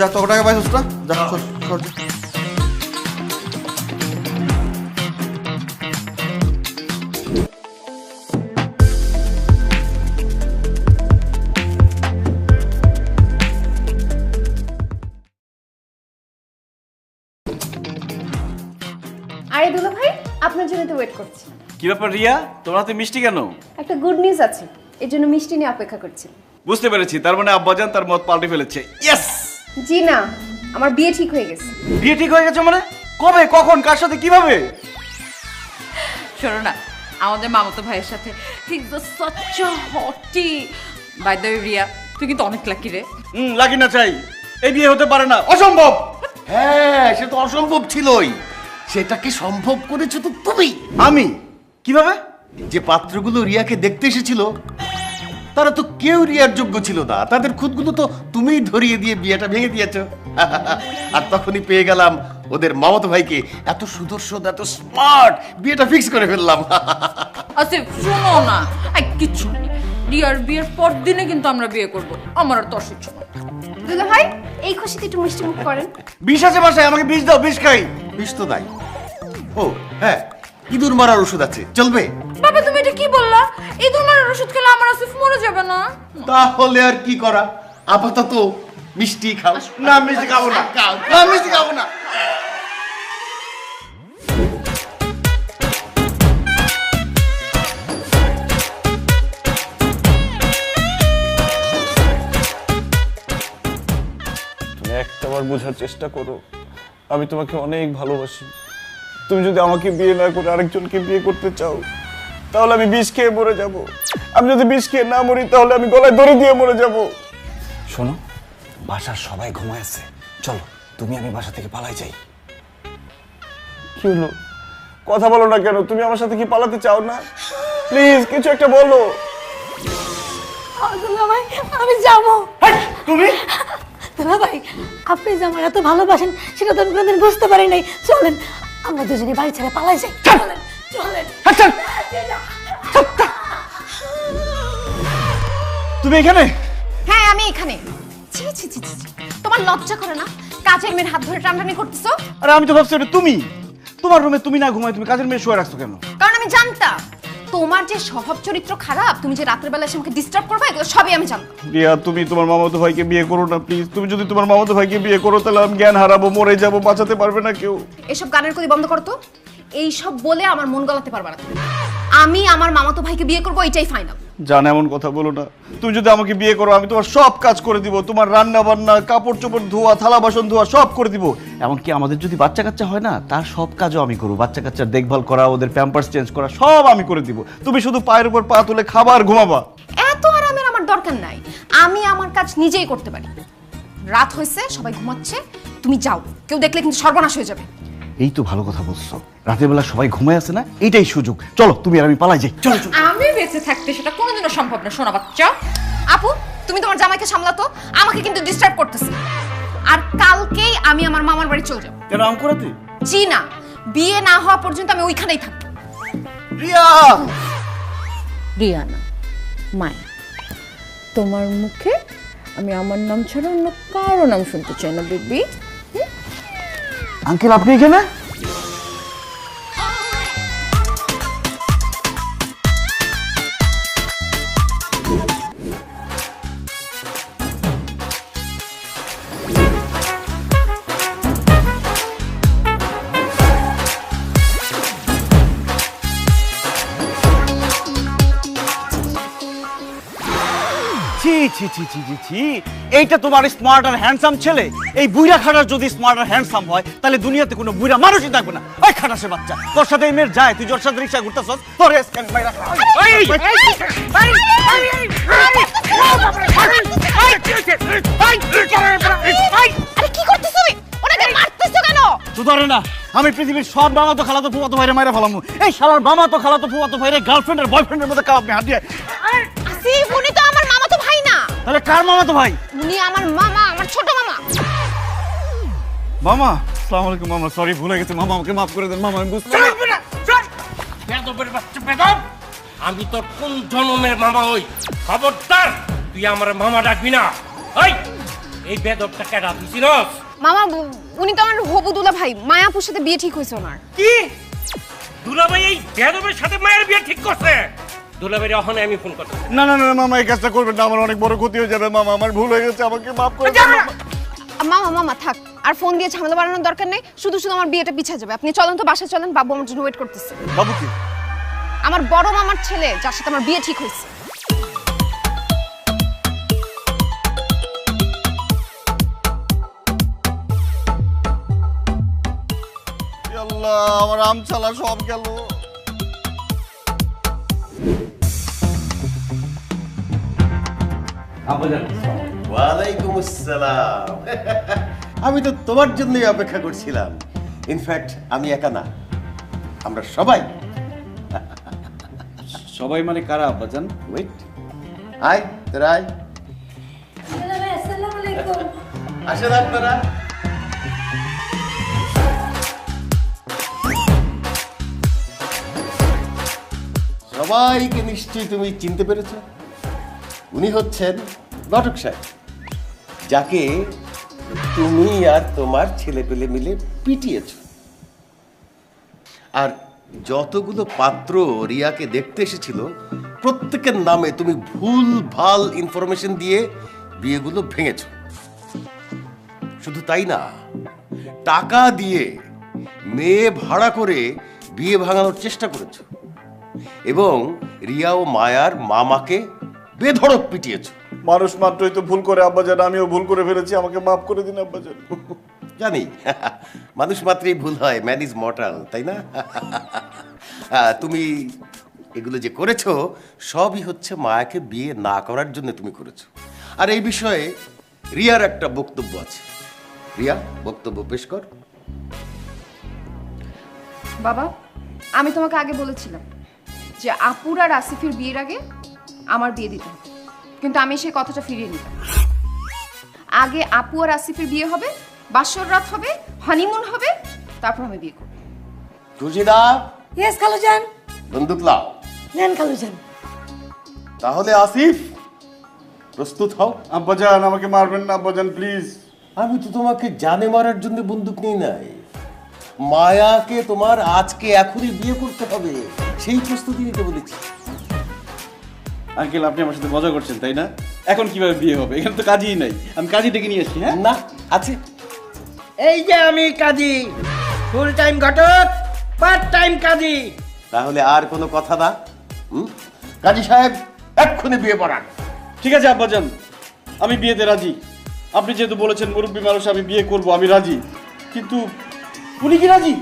যা তোর টাকা পাইছিস না যা সর সর যা। আরে দুলা ভাই আপনার জন্য তো ওয়েট করছি। কি ব্যাপার রিয়া তোমার হাতে মিষ্টি কেন? একটা গুড নিউজ আছে এর জন্য মিষ্টি নিয়ে অপেক্ষা করছি। বুঝতে পেরেছি তার মানে আব্বাজান তার মত পাল্টে ফেলেছে। ইয়েস জি না আমার বিয়ে ঠিক হয়ে গেছে। বিয়ে ঠিক হয়ে গেছে মানে কবে কখন কার সাথে কিভাবে? শোনো না আমাদের মামাতো ভাইয়ের সাথে ঠিক সচ্চ হটি বাই দ্য রিয়া তুই কিন্তু অনেক লাকি রে। লাগি না চাই এই বিয়ে হতে পারে না অসম্ভব। হ্যাঁ সে তো অসম্ভব ছিলই, সেটাকে সম্ভব করেছো তো তুমি। আমি কিভাবে? যে পাত্রগুলো রিয়াকে দেখতে এসেছিল তারা তো কেউ রিয়ার যোগ্য ছিল না, তাদের খুদগুলো তো তুমিই ধরিয়ে দিয়ে বিয়েটা ভেঙে দিয়েছো। আর তখনই পেয়ে গেলাম ওদের মামাতো ভাইকে, এত সুদর্শন এত স্মার্ট, বিয়েটা ফিক্স করে ফেললাম। আসিফ শোনো না কিচ্ছু নেই রিয়ার বিয়ের পর দিনে কিন্তু আমরা বিয়ে করব আমার আর তর সহ্য না। দুলা ভাই এই খুশিতে একটু মিষ্টি মুখ করেন। বিষ আছে বাসায় আমাকে বিষ দাও বিষ খাই। বিষ তো নাই। ও হ্যাঁ ইঁদুর মারার ওষুধ আছে, চলবে? বাবা তুমি এটা কি বললা? এই ধরনের ওষুধ খেলে আমার আসিফ মরে যাবে না? তাহলে আর কি করা, আপাতত মিষ্টি খাও। না মিষ্টি খাবো না না মিষ্টি খাবো না। তুমি একটাবার বোঝার চেষ্টা করো, আমি তোমাকে অনেক ভালোবাসি। তুমি যদি আমাকে বিয়ে না করে আরেকজনকে বিয়ে করতে চাও তাহলে আমি বিষ খেয়ে মরে যাব। আমি যদি বিষ খেয়ে না মরি তাহলে আমি গলায় দড়ি দিয়ে মরে যাব। শোনো বাসার সবাই ঘুমায় আছে, চলো তুমি আমি বাসা থেকে পালাই যাই। কি হলো কথা বলো না কেন? তুমি আমার সাথে কি পালাতে চাও না? প্লিজ কিছু একটা বলো। দুলা ভাই আমি যাবো। তুমি দুলা ভাই আপনি যে আমার এত ভালোবাসেন সেটা তো আমি কোনোদিন বুঝতে পারি নাই। চলেন আমরা দুজনে বাড়ি ছেড়ে পালাই যাই। চলেন চলেন। তুমি এখানে? হ্যাঁ আমি এখানে। ছি ছি ছি ছি ছি। তোমার লজ্জা করে না কাজের মেয়ের হাত ধরে টানটানি করতেছো? আরে আমি তো ভাবছি এটা তুমি, তোমার রুমে তুমি না ঘুমায় তুমি কাজের মেয়ে শুয়ে রাখছো কেন? কারণ আমি জানতাম তোমার যে স্বভাব চরিত্র খারাপ, তুমি যে রাতের বেলা এসে আমাকে ডিস্টার্ব করবে, এগুলো সবই আমি জানতাম। রিয়া তুমি তোমার মামাতো ভাইকে বিয়ে করো না প্লিজ। তুমি যদি তোমার মামাতো ভাইকে বিয়ে করো তাহলে আমি জ্ঞান হারাবো, মরে যাবো, বাঁচাতে পারবে না কেউ। এসব গানের কলি বন্ধ করতো। এইসব বলে আমার মন গলাতে পারবে না তুমি। আমি আমার মামাতো ভাইকে বিয়ে করবো, এটাই ফাইনাল। জান এমন কথা বলো না। তুমি যদি আমাকে বিয়ে করো আমি তোমার সব কাজ করে দিব, তোমার রান্না বান্না, কাপড় চোপড় ধোয়া, থালা বাসন ধোয়া সব করে দিব। এমনকি আমাদের যদি বাচ্চা কাচ্চা হয় না, তার সব কাজও আমি করবো। বাচ্চা কাচ্চার দেখভাল করা, ওদের প্যাম্পার্স চেঞ্জ করা সব আমি করে দিব। তুমি শুধু পায়ের উপর পা তুলে খাবার ঘুমাবা। এত আরামের আমার দরকার নাই, আমি আমার কাজ নিজেই করতে পারি। রাত হয়েছে, সবাই ঘুমাচ্ছে, তুমি যাও, কেউ দেখলে কিন্তু সর্বনাশ হয়ে যাবে। এই তো ভালো কথা বলছো, রাতের বেলা সবাই ঘুমায় আছে না, এইটাই সুযোগ। চলো তুমি আর আমি পালাই যাই। চলো চলো। আমি বেঁচে থাকতে সেটা কোনোদিনও সম্ভব না, শোনা বাচ্চা। আপু, তুমি তোমার জামাইকে সামলাতো, আমাকে কিন্তু ডিস্টার্ব করতেছে। আর কালকেই আমি আমার মামার বাড়ি চলে যাবো। কেন আম করাতে? জি না, বিয়ে না হওয়া পর্যন্ত আমি ওইখানেই থাকবো। রিয়া! রিয়া না, মায়া। তোমার মুখে আমি আমার নাম ছাড়া অন্য কারো নাম শুনতে চাই না বেবি। আঙ্কেল আপনি এখানে? এইটা তোমার স্মার্ট আর হ্যান্ডসাম ছেলে? এই বুইরা খাটার যদি স্মার্ট আর হ্যান্ডসাম হয় তাহলে দুনিয়াতে কোনো বুইরা মানুষই থাকবে না। ওই খাটাসে বাচ্চা, তোর সাথে এই মেয়ের যায়, তুই ওর সাথে রিক্সা ঘুরতেছস, তোর স্ক্যান মাইরা খা। আরে কি করতেছ তুমি? ওনাকে মারতেছো কেন? সুধারে না, আমি পৃথিবীর সব মামাতো খালাতো ফুফাতো ভাইরে মাইরা ফেলামু। এই শালার মামাতো খালাতো ফুফাতো ভাইরে গার্লফ্রেন্ড আর বয়ফ্রেন্ডের মধ্যে কাবাব হাত দিয়ে। আসিফ, উনি তো আমার মামাতো ভাই না। তাহলে কার মামাতো ভাই? উনি আমার মামা, আমার ছোট মামা। মামা, আসসালামু আলাইকুম মামা, সরি ভুলে গেছে মামা, আমাকে মাফ করে দেন মামা, আমি বুঝতে বেদবের বাচ্চা বেদব, আমি তোর কোন জন্মের মামা হই? খবরদার তুই আমার মামা ডাকবি না। এই বেদবটা কেডা তুই চিনস? মামা, উনি তো আমার হবু দুলা ভাই, মায়াপুর সাথে বিয়ে ঠিক হয়েছে ওনার। কি দুলাভাই এই বেদবের সাথে মায়ের বিয়ে ঠিক করছে? দুলাভাইরে ওখানে আমি ফোন করতে। না না না মামা, এই কাজটা করবেন না, আমার অনেক বড় ক্ষতি হয়ে যাবে মামা, আমার ভুল হয়ে গেছে, আমাকে মাফ করে দিন মামা। মামা থাক, আর ফোন দিয়ে ঝামেলা বাড়ানোর দরকার নেই, শুধু শুধু আমার বিয়েটা পিছিয়ে যাবে। আপনি চলেন তো, বাসায় চলেন, বাবু আমার জন্য ওয়েট করতেছে। বাবু কি? আমার বড় মামার ছেলে, যার সাথে আমার বিয়ে ঠিক হয়েছে। আল্লাহ, আমার আম ছালা সব গেল। ওয়ালাইকুম আসসালাম। আমি তো তোমার জন্যই অপেক্ষা করছিলাম। ইনফ্যাক্ট আমি একা না, আমরা সবাই। সবাই মানে কারা আব্বাজান? ওয়েট, আয় তোরা আয়। আসসালামু আলাইকুম। আসেন আপনারা। সবাইকে নিশ্চয়ই তুমি চিনতে পেরেছো। উনি হচ্ছেন ঘটক সাহেব, যাকে তুমি আর তোমার ছেলে পেলে মিলে পিটিয়েছ। আর যতগুলো পাত্র রিয়াকে দেখতে এসেছিল প্রত্যেকের নামে তুমি ভুল ভাল ইনফরমেশন দিয়ে বিয়েগুলো ভেঙেছ। শুধু তাই না, টাকা দিয়ে মেয়ে ভাড়া করে বিয়ে ভাঙানোর চেষ্টা করেছ এবং রিয়া ও মায়ার মামাকে বেধড়ক পিটিয়েছ। মানুষ মাত্রই তো ভুল করে আব্বাজান, আমিও ভুল করে ফেলেছি, আমাকে মাফ করে দিন আব্বাজান। জানি মানুষ মাত্রই ভুল হয়, ম্যান ইজ মর্টাল, তাই না? তুমি এগুলো যে করেছো সবই হচ্ছে মায়াকে বিয়ে না করার জন্য তুমি করেছো। আর এই বিষয়ে রিয়ার একটা বক্তব্য আছে। রিয়া, বক্তব্য পেশ কর। বাবা, আমি তোমাকে আগে বলেছিলাম যে আপুর আর আসিফের বিয়ের আগে আমার বিয়ে দিতে হবে, কিন্তু আমি সেই কথাটা ফিরিয়ে নিলাম। আগে আপু আর আসিফের বিয়ে হবে, বাসর রাত হবে, হানিমুন হবে, তারপর আমি বিয়ে করব। সুজিদা। ইয়েস খালুজান। বন্দুক লাও। নেন খালুজান। তাহলে আসিফ প্রস্তুত হও। আব্বাজান আমাকে মারবেন না আব্বাজান, প্লিজ। আমি তো তোমাকে জানে মারার জন্য বন্দুক নিয়ে নাই, মায়াকে তোমার আজকে এখনই বিয়ে করতে হবে, সেই প্রস্তুতি নিতে বলেছি। আঙ্কেল আপনি আমার সাথে মজা করছেন তাই না? এখন কিভাবে বিয়ে হবে? এখানে তো কাজই নাই, আমি কাজী ডেকে নিয়ে আসছি। হ্যাঁ না, আছে। এই যে আমি কাজী, ফুল টাইম ঘটক, পার্ট টাইম কাজী। তাহলে আর কোনো কথা না। কাজী সাহেব, এক্ষুনি বিয়ে পড়ান। ঠিক আছে আব্বাজান, আমি বিয়েতে রাজি। আপনি যেহেতু বলেছেন মুরব্বী মানুষ, আমি বিয়ে করব, আমি রাজি। কিন্তু উনি কি রাজি?